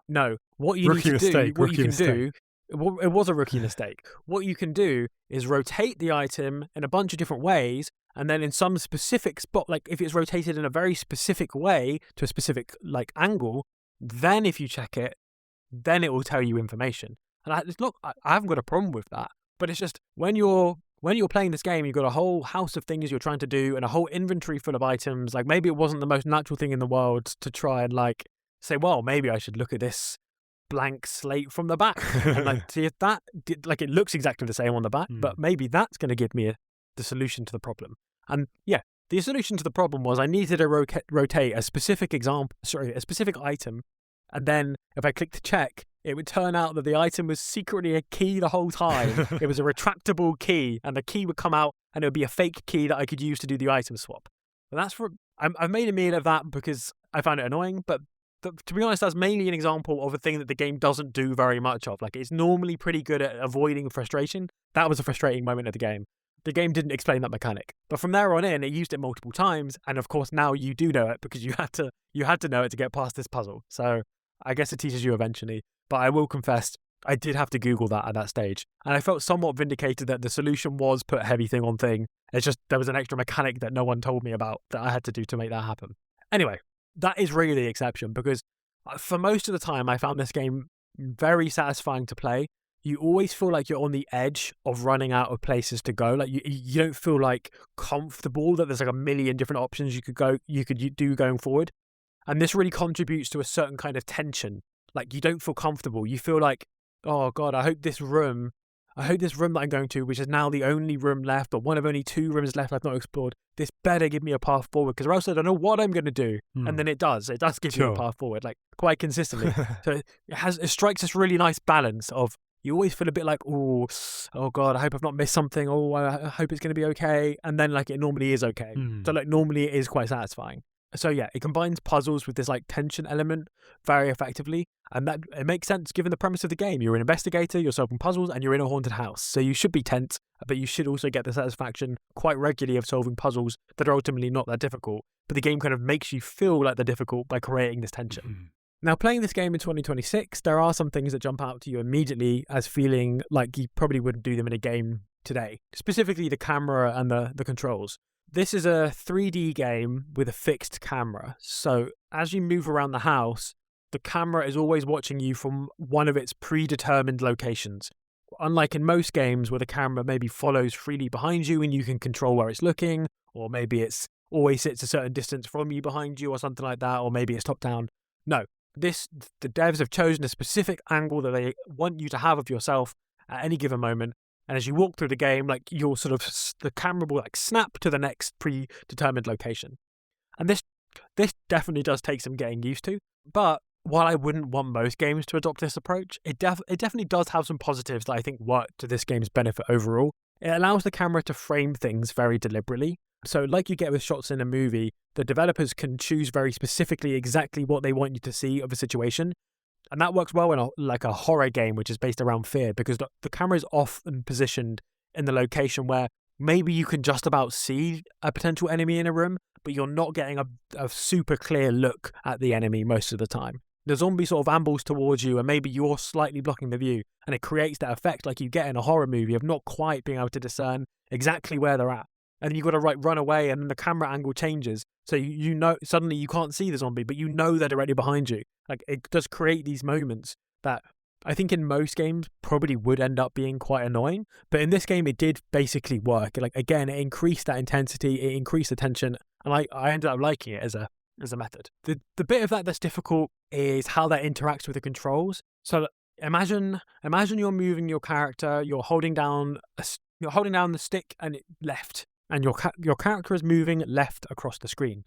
No, what you need to do, it was a rookie mistake. What you can do is rotate the item in a bunch of different ways, and then in some specific spot, like if it's rotated in a very specific way to a specific like angle, then if you check it, then it will tell you information. And I haven't got a problem with that, but it's just when you're playing this game, you've got a whole house of things you're trying to do and a whole inventory full of items. Like maybe it wasn't the most natural thing in the world to try and like say, well, maybe I should look at this blank slate from the back and like see if that it looks exactly the same on the back, but maybe that's going to give me the solution to the problem. And yeah, the solution to the problem was I needed to rotate a specific item, and then if I clicked check, it would turn out that the item was secretly a key the whole time. It was a retractable key, and the key would come out, and it would be a fake key that I could use to do the item swap. And that's I've made a meal of that because I found it annoying, but to be honest, that's mainly an example of a thing that the game doesn't do very much of. Like, it's normally pretty good at avoiding frustration. That was a frustrating moment of the game. The game didn't explain that mechanic. But from there on in, it used it multiple times, and of course now you do know it because you had to know it to get past this puzzle. So I guess it teaches you eventually. But I will confess, I did have to Google that at that stage. And I felt somewhat vindicated that the solution was put heavy thing on thing. It's just there was an extra mechanic that no one told me about that I had to do to make that happen. Anyway, that is really the exception because for most of the time I found this game very satisfying to play. You always feel like you're on the edge of running out of places to go. Like you don't feel like comfortable that there's like a million different options you could do going forward. And this really contributes to a certain kind of tension. Like, you don't feel comfortable. You feel like, oh God, I hope this room that I'm going to, which is now the only room left, or one of only 2 rooms left I've not explored, this better give me a path forward, because or else I don't know what I'm going to do. And then it does give you a path forward, like, quite consistently. So it strikes this really nice balance of, you always feel a bit like, oh God, I hope I've not missed something. Oh, I hope it's going to be okay. And then, like, it normally is okay. So, like, normally it is quite satisfying. So yeah, it combines puzzles with this like tension element very effectively, and that it makes sense given the premise of the game. You're an investigator, you're solving puzzles, and you're in a haunted house. So you should be tense, but you should also get the satisfaction quite regularly of solving puzzles that are ultimately not that difficult. But the game kind of makes you feel like they're difficult by creating this tension. Now, playing this game in 2026, there are some things that jump out to you immediately as feeling like you probably wouldn't do them in a game today. Specifically the camera and the controls. This is a 3D game with a fixed camera. So as you move around the house, the camera is always watching you from one of its predetermined locations. Unlike in most games where the camera maybe follows freely behind you and you can control where it's looking, or maybe it's always sits a certain distance from you behind you or something like that, or maybe it's top down. No, the devs have chosen a specific angle that they want you to have of yourself at any given moment. And as you walk through the game, like, you'll the camera will like snap to the next predetermined location. And this definitely does take some getting used to. But while I wouldn't want most games to adopt this approach, it definitely does have some positives that I think work to this game's benefit overall. It allows the camera to frame things very deliberately. So like you get with shots in a movie, the developers can choose very specifically exactly what they want you to see of a situation. And that works well in a horror game, which is based around fear, because the camera is often positioned in the location where maybe you can just about see a potential enemy in a room, but you're not getting a super clear look at the enemy most of the time. The zombie sort of ambles towards you, and maybe you're slightly blocking the view, and it creates that effect like you get in a horror movie of not quite being able to discern exactly where they're at. And then you've got to run away, and then the camera angle changes. So you know suddenly you can't see the zombie, but you know they're directly behind you. Like, it does create these moments that I think in most games probably would end up being quite annoying. But in this game, it did basically work. Like, again, it increased that intensity, it increased the tension, and I ended up liking it as a method. The bit of that that's difficult is how that interacts with the controls. So imagine you're moving your character, you're holding down the stick and left. And your character is moving left across the screen.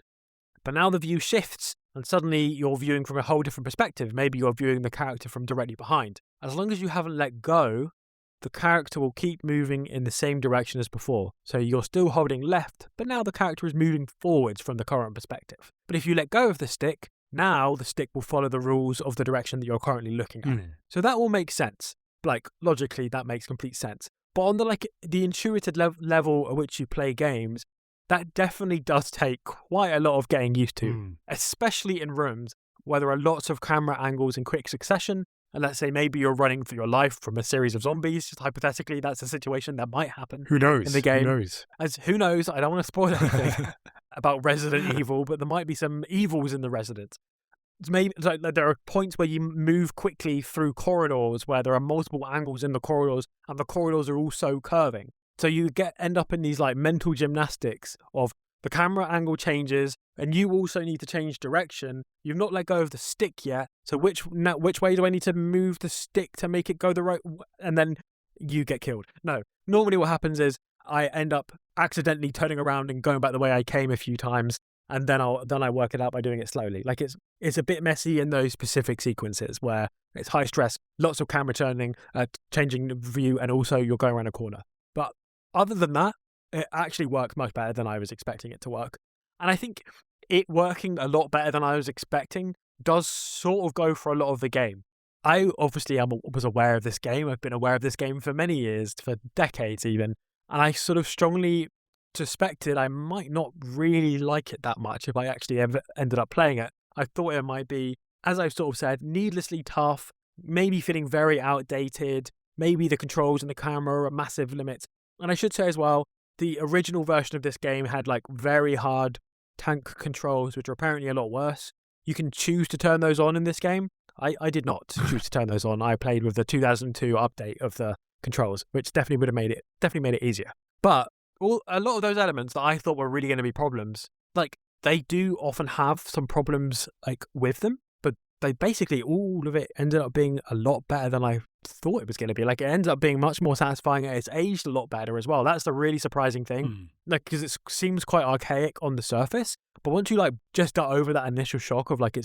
But now the view shifts, and suddenly you're viewing from a whole different perspective. Maybe you're viewing the character from directly behind. As long as you haven't let go, the character will keep moving in the same direction as before. So you're still holding left, but now the character is moving forwards from the current perspective. But if you let go of the stick, now the stick will follow the rules of the direction that you're currently looking at. So that will make sense. Like, logically, that makes complete sense. But on the intuitive level at which you play games, that definitely does take quite a lot of getting used to, especially in rooms where there are lots of camera angles in quick succession. And let's say maybe you're running for your life from a series of zombies. Just hypothetically, that's a situation that might happen. Who knows? In the game. Who knows? Who knows? I don't want to spoil anything about Resident Evil, but there might be some evils in the Resident. Maybe like there are points where you move quickly through corridors where there are multiple angles in the corridors, and the corridors are also curving. So you end up in these like mental gymnastics of the camera angle changes, and you also need to change direction. You've not let go of the stick yet, so which way do I need to move the stick to make it go the right way? And then you get killed. No, normally what happens is I end up accidentally turning around and going back the way I came a few times, and then I work it out by doing it slowly. Like it's a bit messy in those specific sequences where it's high stress, lots of camera turning, changing the view, and also you're going around a corner. But other than that, it actually works much better than I was expecting it to work. And I think it working a lot better than I was expecting does sort of go for a lot of the game. I obviously was aware of this game. I've been aware of this game for many years, for decades even. And I sort of strongly suspected I might not really like it that much if I actually ever ended up playing it. I thought it might be, as I've sort of said, needlessly tough, maybe feeling very outdated, maybe the controls and the camera are massive limits. And I should say as well, the original version of this game had like very hard tank controls, which are apparently a lot worse. You can choose to turn those on in this game. I did not choose to turn those on. I played with the 2002 update of the controls, which definitely would have made it easier. But a lot of those elements that I thought were really going to be problems, like they do often have some problems like with them, but they basically all of it ended up being a lot better than I thought it was going to be. Like it ends up being much more satisfying. It's aged a lot better as well. That's the really surprising thing. Like because it seems quite archaic on the surface, but once you like just got over that initial shock of like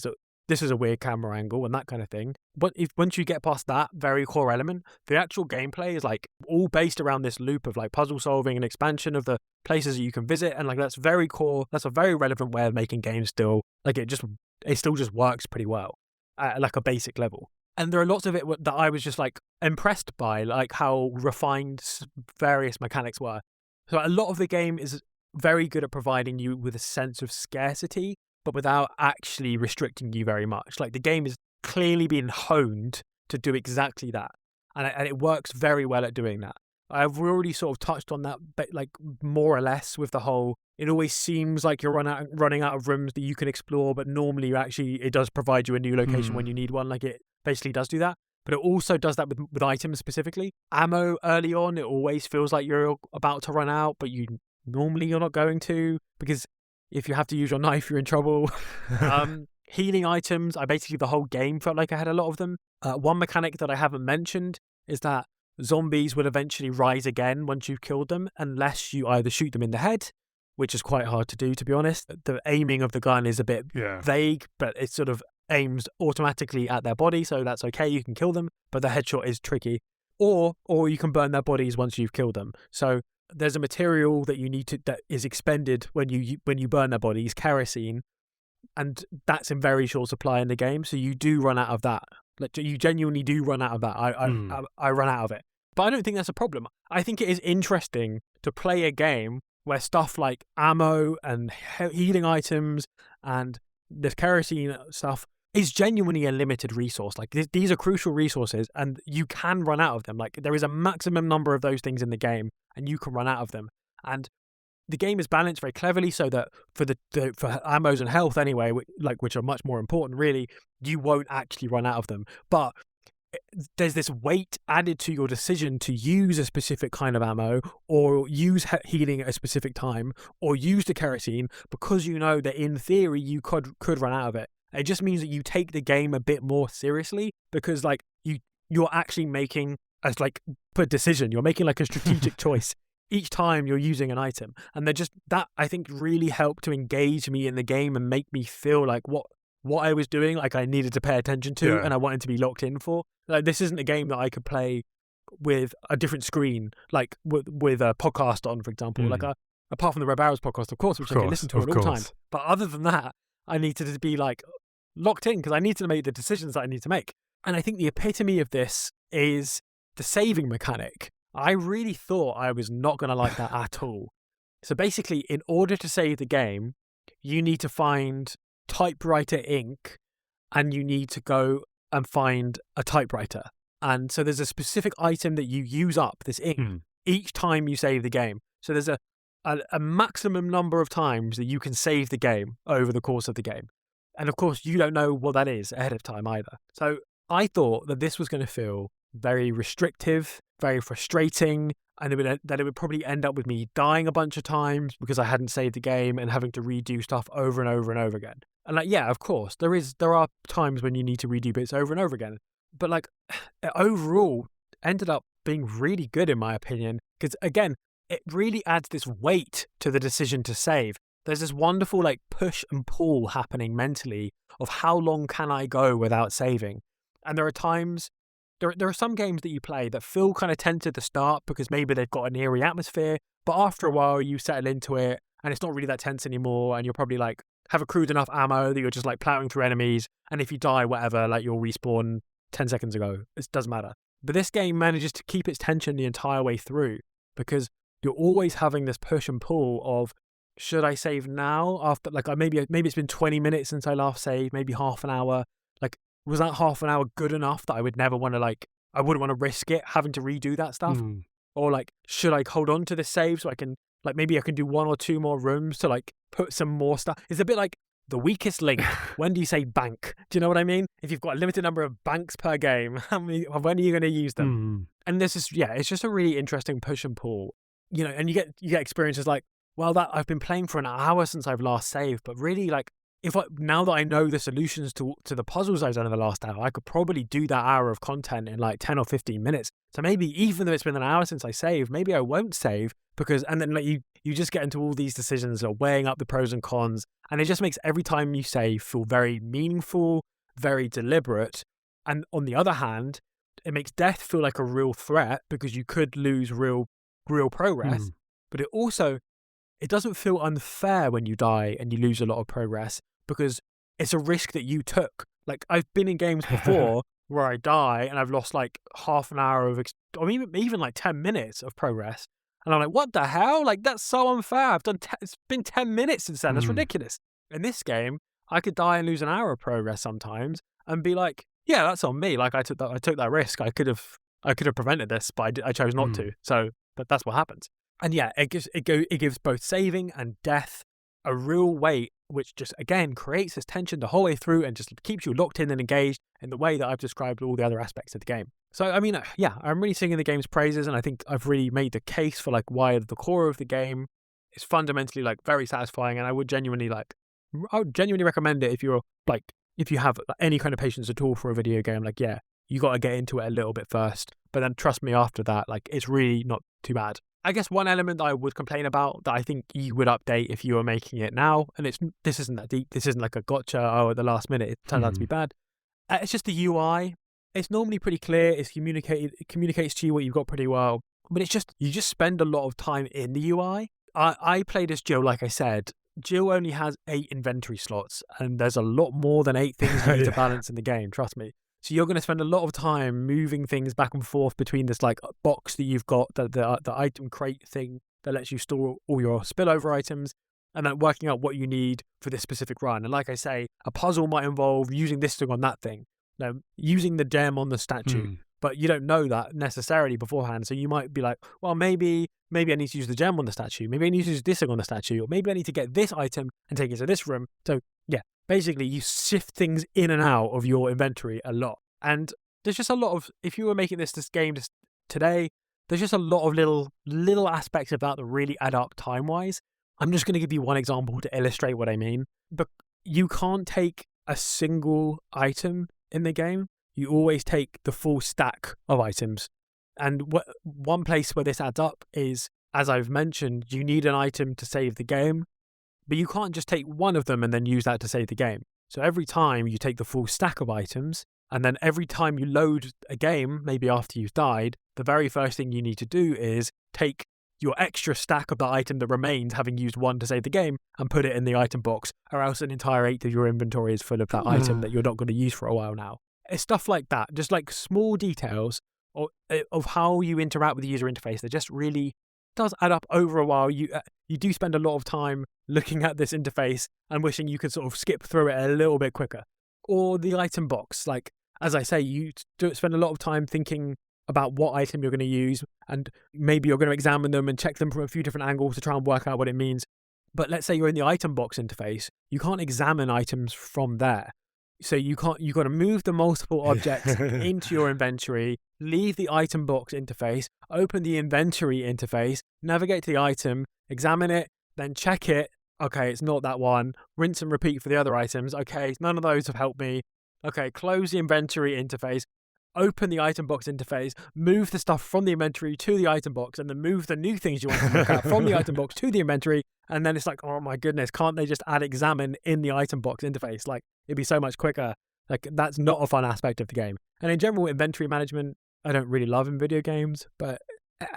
this is a weird camera angle and that kind of thing. But once you get past that very core element, the actual gameplay is like all based around this loop of like puzzle solving and expansion of the places that you can visit. And like that's very core. That's a very relevant way of making games still. Like it still just works pretty well at like a basic level. And there are lots of it that I was just like impressed by, like how refined various mechanics were. So a lot of the game is very good at providing you with a sense of scarcity, but without actually restricting you very much. Like the game is clearly being honed to do exactly that. And it works very well at doing that. I've already sort of touched on that, but like more or less with the whole, it always seems like you're running out of rooms that you can explore, but normally it does provide you a new location when you need one. Like it basically does do that. But it also does that with items specifically. Ammo early on, it always feels like you're about to run out, but normally you're not going to, because if you have to use your knife, you're in trouble. Healing items, the whole game felt like I had a lot of them. One mechanic that I haven't mentioned is that zombies would eventually rise again once you've killed them, unless you either shoot them in the head, which is quite hard to do, to be honest. The aiming of the gun is a bit vague, but it sort of aims automatically at their body, so that's okay, you can kill them, but the headshot is tricky. Or you can burn their bodies once you've killed them. So there's a material that that is expended when you burn their bodies, kerosene, and that's in very short supply in the game. So you do run out of that. Like you genuinely do run out of that. I run out of it, but I don't think that's a problem. I think it is interesting to play a game where stuff like ammo and healing items and the kerosene stuff is genuinely a limited resource. Like these are crucial resources, and you can run out of them. Like there is a maximum number of those things in the game, and you can run out of them. And the game is balanced very cleverly so that for ammos and health anyway, which are much more important, really, you won't actually run out of them. But there's this weight added to your decision to use a specific kind of ammo, or use healing at a specific time, or use the kerosene, because you know that in theory you could run out of it. It just means that you take the game a bit more seriously, because like you're actually making a decision. You're making like a strategic choice each time you're using an item. And that I think really helped to engage me in the game and make me feel like what I was doing, like I needed to pay attention to, and I wanted to be locked in for. Like this isn't a game that I could play with a different screen, like with a podcast on, for example. Like apart from the Red Barrels podcast, of course, which I can listen to all the time. But other than that, I needed to be like locked in because I need to make the decisions that I need to make. And I think the epitome of this is the saving mechanic. I really thought I was not going to like that at all. So basically, in order to save the game, you need to find typewriter ink, and you need to go and find a typewriter. And so there's a specific item that you use up, this ink, each time you save the game. So there's a maximum number of times that you can save the game over the course of the game. And of course, you don't know what that is ahead of time either. So I thought that this was going to feel very restrictive, very frustrating, and that it would probably end up with me dying a bunch of times because I hadn't saved the game and having to redo stuff over and over and over again. And like, yeah, of course, there are times when you need to redo bits over and over again. But like, overall, ended up being really good in my opinion, because again, it really adds this weight to the decision to save. there's this wonderful like push and pull happening mentally of how long can I go without saving. And there are times, there are some games that you play that feel kind of tense at the start because maybe they've got an eerie atmosphere, but after a while you settle into it and it's not really that tense anymore, and you're probably like have accrued enough ammo that you're just like plowing through enemies, and if you die, whatever, like you'll respawn 10 seconds ago. It doesn't matter. But this game manages to keep its tension the entire way through because you're always having this push and pull of, should I save now? After like maybe it's been 20 minutes since I last saved, maybe half an hour. Like, was that half an hour good enough that I would never want to I wouldn't want to risk it having to redo that stuff? Or like, should I hold on to this save so I can maybe I can do 1 or 2 more rooms to like put some more stuff? It's a bit like the weakest link. When do you say bank? Do you know what I mean? If you've got a limited number of banks per game, when are you going to use them? And this is, it's just a really interesting push and pull, and you get experiences like, well, that I've been playing for an hour since I've last saved, but really like, now that I know the solutions to the puzzles I've done in the last hour, I could probably do that hour of content in like 10 or 15 minutes. So maybe even though it's been an hour since I saved, maybe I won't save and then like you just get into all these decisions of weighing up the pros and cons, and it just makes every time you save feel very meaningful, very deliberate. And on the other hand, it makes death feel like a real threat because you could lose real progress. But it doesn't feel unfair when you die and you lose a lot of progress because it's a risk that you took. Like, I've been in games before where I die and I've lost like half an hour of, or even like 10 minutes of progress. And I'm like, what the hell? Like, that's so unfair. It's been 10 minutes since then. That's ridiculous. In this game, I could die and lose an hour of progress sometimes and be like, yeah, that's on me. Like, I took that risk. I could have prevented this, but I chose not to. So, but that's what happens. And yeah, it gives both saving and death a real weight, which just, again, creates this tension the whole way through and just keeps you locked in and engaged in the way that I've described all the other aspects of the game. So, I mean, yeah, I'm really singing the game's praises, and I think I've really made the case for like why the core of the game is fundamentally like very satisfying, and I would genuinely recommend it if you have any kind of patience at all for a video game. Like, yeah, you got to get into it a little bit first, but then trust me, after that, like, it's really not too bad. I guess one element that I would complain about that I think you would update if you were making it now, and this isn't that deep, this isn't like a gotcha, at the last minute it turns out to be bad. It's just the UI. It's normally pretty clear, it communicates to you what you've got pretty well, but you just spend a lot of time in the UI. I played as Jill, like I said. Jill only has 8 inventory slots, and there's a lot more than 8 things you need to balance in the game, trust me. So you're going to spend a lot of time moving things back and forth between this like box that you've got, the item crate thing that lets you store all your spillover items, and then working out what you need for this specific run. And like I say, a puzzle might involve using this thing on that thing, using the gem on the statue, but you don't know that necessarily beforehand. So you might be like, well, maybe I need to use the gem on the statue. Maybe I need to use this thing on the statue, or maybe I need to get this item and take it to this room. So yeah. Basically, you sift things in and out of your inventory a lot. And there's just a lot of, if you were making this game just today, there's just a lot of little aspects of that really add up time-wise. I'm just going to give you one example to illustrate what I mean. But you can't take a single item in the game. You always take the full stack of items. And one place where this adds up is, as I've mentioned, you need an item to save the game. But you can't just take one of them and then use that to save the game. So every time you take the full stack of items, and then every time you load a game, maybe after you've died, the very first thing you need to do is take your extra stack of the item that remains, having used one to save the game, and put it in the item box, or else an entire 8 of your inventory is full of that item that you're not going to use for a while now. It's stuff like that, just like small details of how you interact with the user interface that just really does add up over a while. You do spend a lot of time looking at this interface and wishing you could sort of skip through it a little bit quicker. Or the item box, like, as I say, you do spend a lot of time thinking about what item you're going to use, and maybe you're going to examine them and check them from a few different angles to try and work out what it means. But let's say you're in the item box interface, you can't examine items from there. So you've got to move the multiple objects into your inventory, leave the item box interface, open the inventory interface, navigate to the item, examine it, then check it. Okay, it's not that one. Rinse and repeat for the other items. Okay, none of those have helped me. Okay, close the inventory interface, open the item box interface, move the stuff from the inventory to the item box, and then move the new things you want to look at from the item box to the inventory, And then it's like, oh my goodness, can't they just add examine in the item box interface? Like, it'd be so much quicker. Like, that's not a fun aspect of the game. And in general, inventory management, I don't really love in video games, but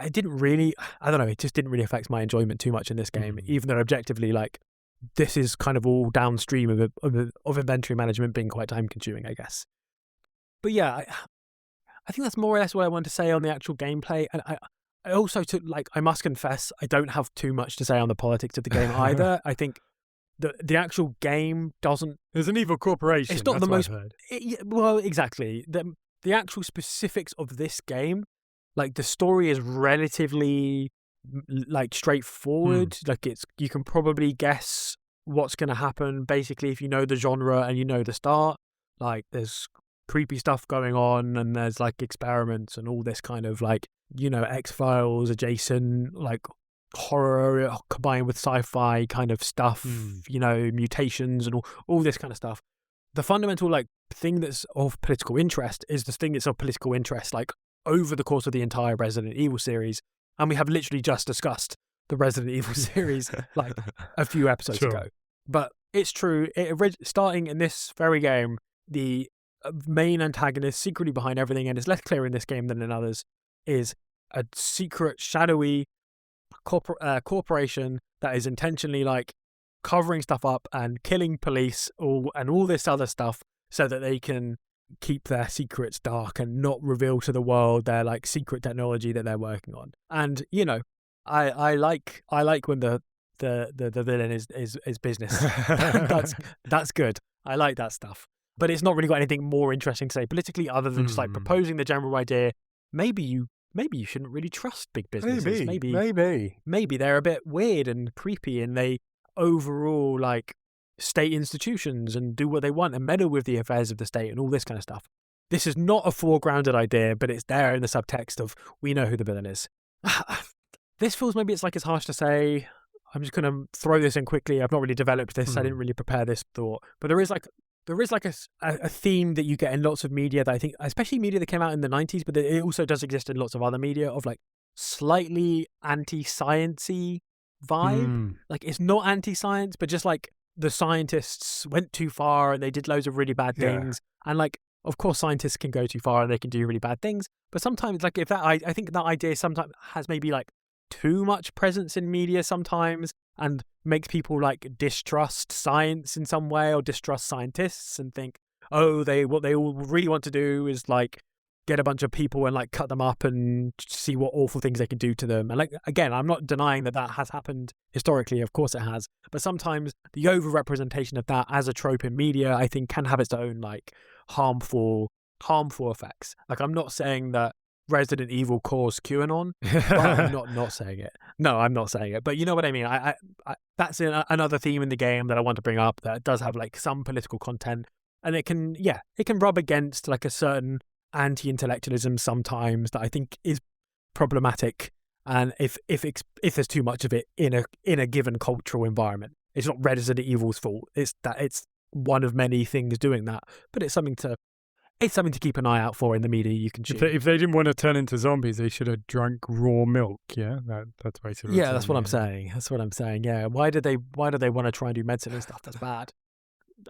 it didn't really, I don't know, it just didn't really affect my enjoyment too much in this game, even though objectively, like, this is kind of all downstream of inventory management being quite time consuming, I guess. But yeah, I think that's more or less what I want to say on the actual gameplay. And I also took, like, I must confess, I don't have too much to say on the politics of the game either. I think the actual game doesn't. There's an evil corporation. It's not that's the what most. I've heard. Well, exactly. The actual specifics of this game, like the story is relatively like straightforward. Like you can probably guess what's going to happen basically if you know the genre and you know the start. Like there's creepy stuff going on and there's like experiments and all this kind of like, you know, X-Files adjacent like horror combined with sci-fi kind of stuff, you know, mutations and all this kind of stuff. The fundamental like thing that's of political interest is the thing that's of political interest like over the course of the entire Resident Evil series. And we have literally just discussed the Resident Evil series like a few episodes ago. But it's true, starting in this very game, the main antagonist secretly behind everything, and it's less clear in this game than in others, is a secret, shadowy corporation that is intentionally like covering stuff up and killing police and all this other stuff so that they can keep their secrets dark and not reveal to the world their like secret technology that they're working on. And you know, I like when the villain is business. that's good. I like that stuff. But it's not really got anything more interesting to say politically other than just like proposing the general idea. Maybe you shouldn't really trust big businesses. Maybe they're a bit weird and creepy and they overall like state institutions and do what they want and meddle with the affairs of the state and all this kind of stuff. This is not a foregrounded idea, but it's there in the subtext of we know who the villain is. This feels maybe it's harsh to say. I'm just going to throw this in quickly. I've not really developed this. I didn't really prepare this thought. But there is a theme that you get in lots of media that I think, especially media that came out in the 90s, but it also does exist in lots of other media of like slightly anti-science-y vibe. Like it's not anti-science, but just like the scientists went too far and they did loads of really bad things. And like, of course, scientists can go too far and they can do really bad things. But sometimes, like if that, I think that idea sometimes has maybe like too much presence in media sometimes and makes people like distrust science in some way or distrust scientists and think, oh, what they all really want to do is like get a bunch of people and like cut them up and see what awful things they can do to them. And like, again, I'm not denying that has happened historically. Of course it has. But sometimes the over-representation of that as a trope in media, I think can have its own like harmful effects. Like I'm not saying that Resident Evil caused QAnon, but I'm not saying it. No, I'm not saying it. But you know what I mean? I that's another theme in the game that I want to bring up that does have like some political content. And it can rub against like a certain anti-intellectualism sometimes that I think is problematic. And if there's too much of it in a given cultural environment, it's not Resident Evil's fault. It's one of many things doing that. But it's something to keep an eye out for in the media you consume. If they didn't want to turn into zombies, they should have drunk raw milk. Yeah, that's basically. Yeah, that's what I'm saying. That's what I'm saying. Yeah, why do they want to try and do medicine and stuff? That's bad.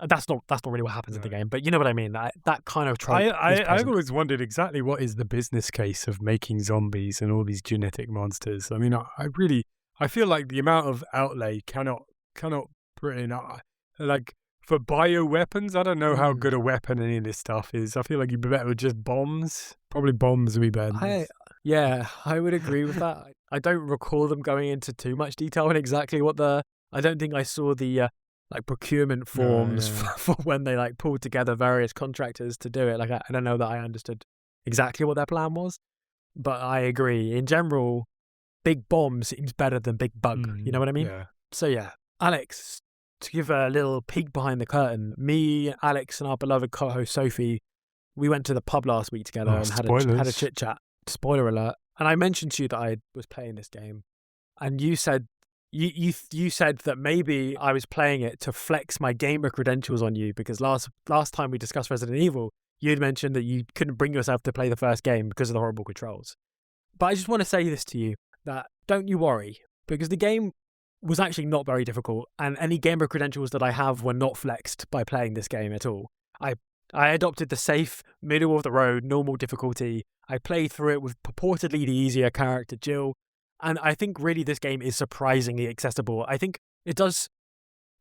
That's not really what happens in the game. But you know what I mean. That kind of trope. I've always wondered exactly what is the business case of making zombies and all these genetic monsters. I mean, I feel like the amount of outlay cannot put in like. For bioweapons, I don't know how good a weapon any of this stuff is. I feel like you'd be better with just bombs. Probably bombs would be better. I would agree with that. I don't recall them going into too much detail on exactly what I don't think I saw the like procurement forms for when they like pulled together various contractors to do it. Like I don't know that I understood exactly what their plan was, but I agree. In general, big bomb seems better than big bug. You know what I mean? Yeah. So yeah, Alex. To give a little peek behind the curtain, me, Alex, and our beloved co-host Sofie, we went to the pub last week together and had a chit chat. Spoiler alert! And I mentioned to you that I was playing this game, and you said you said that maybe I was playing it to flex my gamer credentials on you because last time we discussed Resident Evil, you'd mentioned that you couldn't bring yourself to play the first game because of the horrible controls. But I just want to say this to you that don't you worry because the game was actually not very difficult, and any gamer credentials that I have were not flexed by playing this game at all. I adopted the safe, middle of the road, normal difficulty. I played through it with purportedly the easier character, Jill, and I think really this game is surprisingly accessible. I think it does.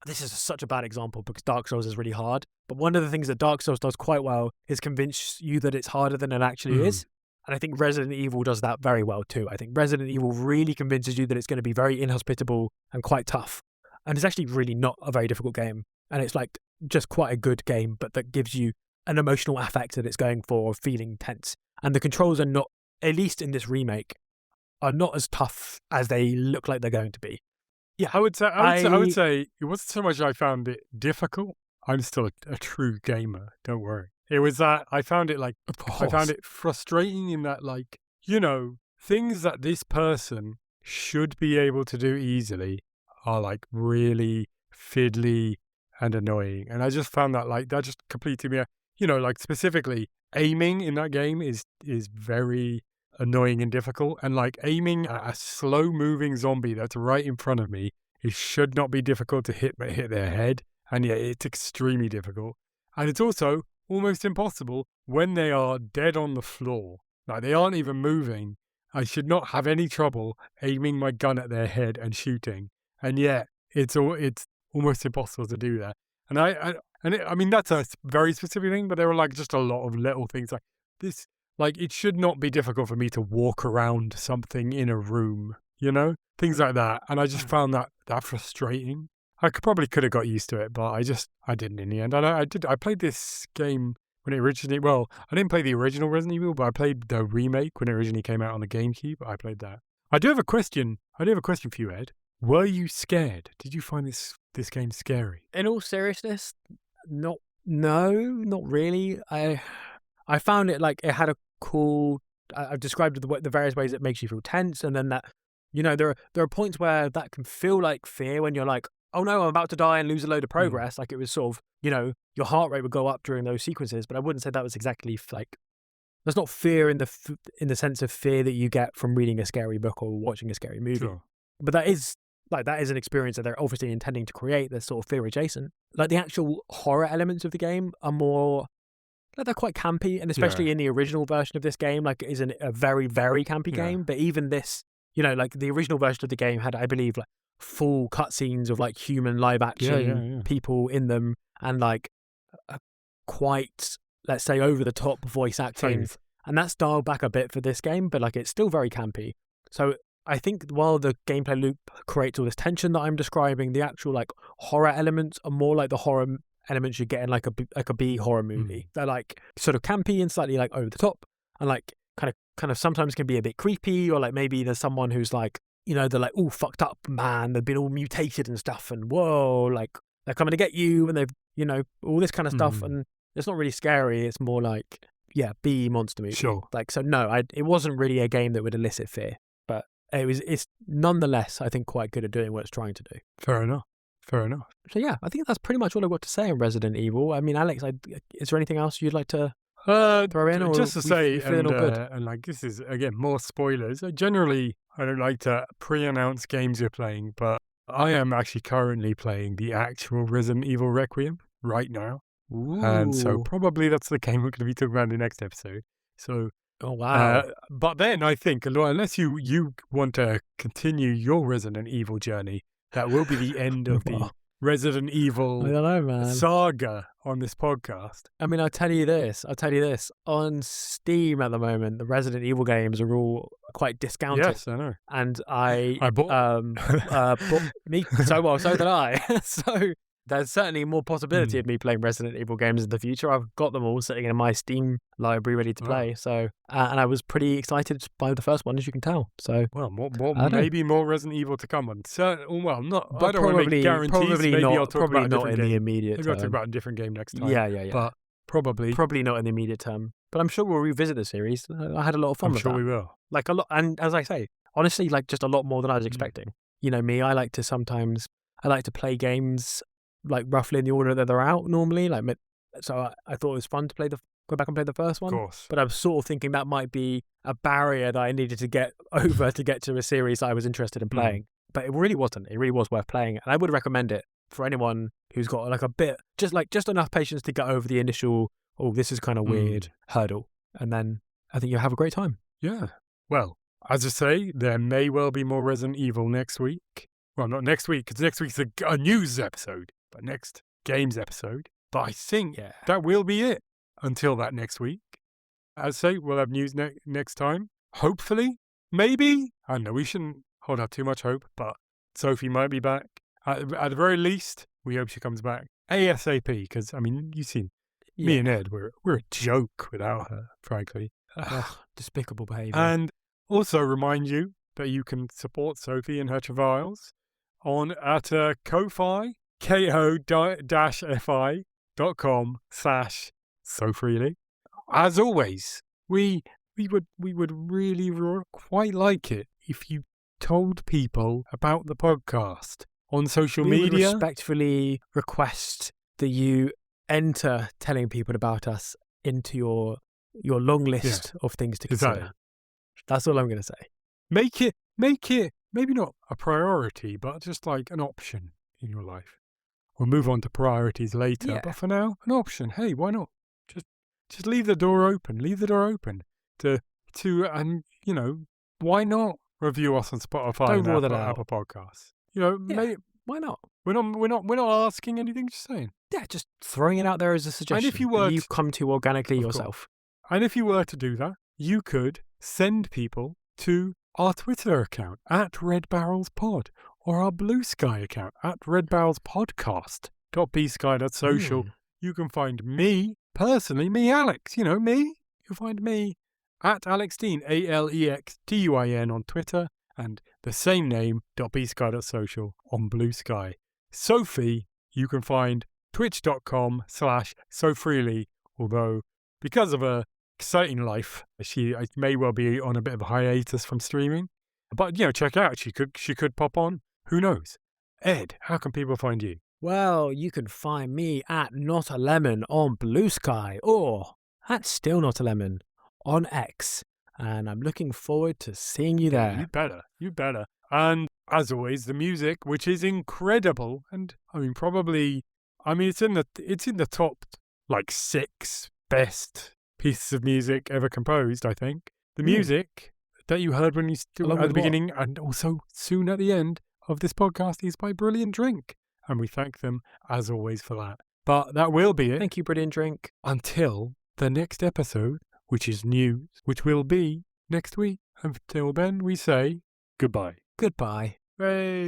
This is such a bad example because Dark Souls is really hard, but one of the things that Dark Souls does quite well is convince you that it's harder than it actually is. And I think Resident Evil does that very well too. I think Resident Evil really convinces you that it's going to be very inhospitable and quite tough. And it's actually really not a very difficult game. And it's like just quite a good game, but that gives you an emotional affect that it's going for, of feeling tense. And the controls are not, at least in this remake, are not as tough as they look like they're going to be. Yeah, I would say it wasn't so much I found it difficult. I'm still a true gamer. Don't worry. It was that I found it frustrating in that, like, you know, things that this person should be able to do easily are like really fiddly and annoying. And I just found that that just completely me. You know, like specifically aiming in that game is very annoying and difficult. And like aiming at a slow moving zombie that's right in front of me, it should not be difficult to hit their head. And yet it's extremely difficult. And it's also almost impossible when they are dead on the floor. Like they aren't even moving. I should not have any trouble aiming my gun at their head and shooting. And yet it's almost impossible to do that. And I mean, that's a very specific thing, but there were like just a lot of little things like this. Like, it should not be difficult for me to walk around something in a room, you know? Things like that. And I just found that frustrating. I probably could have got used to it, but I didn't in the end. And I played this game when it originally, well, I didn't play the original Resident Evil, but I played the remake when it originally came out on the GameCube. I played that. I do have a question for you, Ed. Were you scared? Did you find this game scary? In all seriousness, not really. I found it like it had a cool. I've described the various ways it makes you feel tense, and then that, you know, there are points where that can feel like fear when you're like, oh no, I'm about to die and lose a load of progress. Like it was sort of, you know, your heart rate would go up during those sequences. But I wouldn't say that was exactly like, there's not fear in the sense of fear that you get from reading a scary book or watching a scary movie. Sure. But that is an experience that they're obviously intending to create. That's sort of fear adjacent. Like the actual horror elements of the game are more, like they're quite campy, and especially in the original version of this game, like it is a very, very campy game. But even this, you know, like the original version of the game had, I believe, like full cutscenes of like human live action people in them, and like a quite, let's say, over the top voice acting. And that's dialed back a bit for this game, but like it's still very campy. So I think while the gameplay loop creates all this tension that I'm describing, the actual like horror elements are more like the horror elements you get in like a B horror movie. They're like sort of campy and slightly like over the top, and like kind of sometimes can be a bit creepy, or like maybe there's someone who's like, you know, they're like all fucked up, man, they've been all mutated and stuff, and whoa, like they're coming to get you, and they've, you know, all this kind of stuff, and it's not really scary. It's more like B monster movie. Sure. Like, so no, it wasn't really a game that would elicit fear, but it's nonetheless, I think, quite good at doing what it's trying to do. Fair enough. So yeah, I think that's pretty much all I've got to say on Resident Evil. I mean, Alex, is there anything else you'd like to throw in? Or just to say, feeling all good? and like this is again more spoilers. Generally, I don't like to pre-announce games you're playing, but I am actually currently playing the actual Resident Evil Requiem right now. Ooh. And so probably that's the game we're going to be talking about in the next episode. So, oh wow! But then I think, unless you want to continue your Resident Evil journey, that will be the end of the Resident Evil I don't know, man. saga on this podcast. I mean, I'll tell you this. On Steam at the moment, the Resident Evil games are all quite discounted. Yes, I know. And I bought me. So did I. So there's certainly more possibility of me playing Resident Evil games in the future. I've got them all sitting in my Steam library ready to play. So, and I was pretty excited by the first one, as you can tell. So, well, maybe more Resident Evil to come on. So, well, not. But I don't want to make guarantees. Probably maybe not. I'll talk Probably about not in game. the immediate. Maybe I'll talk about a different game next time. Yeah. But probably not in the immediate term. But I'm sure we'll revisit the series. I had a lot of fun with that. I'm sure we will. Like a lot, and as I say, honestly, like just a lot more than I was expecting. You know me, I like to play games like roughly in the order that they're out normally. Like, so I thought it was fun to go back and play the first one. Of course. But I was sort of thinking that might be a barrier that I needed to get over to get to a series I was interested in playing. But it really wasn't. It really was worth playing, and I would recommend it for anyone who's got like a bit, just enough patience to get over the initial, oh, this is kind of weird hurdle, and then I think you'll have a great time. Yeah. Well, as I say, there may well be more Resident Evil next week. Well, not next week, because next week's a news episode, but next games episode. But I think that will be it until that next week. As I say, we'll have news next time. Hopefully. Maybe. I know we shouldn't hold out too much hope, but Sofie might be back. At the very least, we hope she comes back ASAP, because, I mean, you've seen me and Ed, we're a joke without her, frankly. Despicable behaviour. And also remind you that you can support Sofie in her travails at Ko-Fi, ko-fi.com/SoFreely. As always, we would really quite like it if you told people about the podcast on social media. We would respectfully request that you enter telling people about us into your long list of things to consider. Exactly. That's all I'm going to say. Make it maybe not a priority, but just like an option in your life. We'll move on to priorities later, but for now, an option. Hey, why not? Just leave the door open. Leave the door open to and why not review us on Spotify and Apple Podcasts? Why not? We're not asking anything. Just saying. Yeah, just throwing it out there as a suggestion. And if you've come to organically yourself. And if you were to do that, you could send people to our Twitter account at RedBarrelsPod or our Blue Sky account at redbarrelspodcast.bsky.social. You can find me, personally, me, Alex, me. You'll find me at AlexDean, AlexDuin on Twitter, and the same name, .bsky.social on Blue Sky. Sofie, you can find twitch.com/SoFreely, although because of her exciting life, she may well be on a bit of a hiatus from streaming. But, check out, she could pop on. Who knows? Ed, how can people find you? Well, you can find me at Not a Lemon on Blue Sky or at Still Not a Lemon on X. And I'm looking forward to seeing you there. You better. And as always, the music, which is incredible, and it's in the top 6 best pieces of music ever composed, I think. The music that you heard when you at the beginning and also soon at the end of this podcast is by Brilliant Drink. And we thank them, as always, for that. But that will be it. Thank you, Brilliant Drink. Until the next episode, which is news, which will be next week. Until then, we say goodbye. Goodbye. Hey.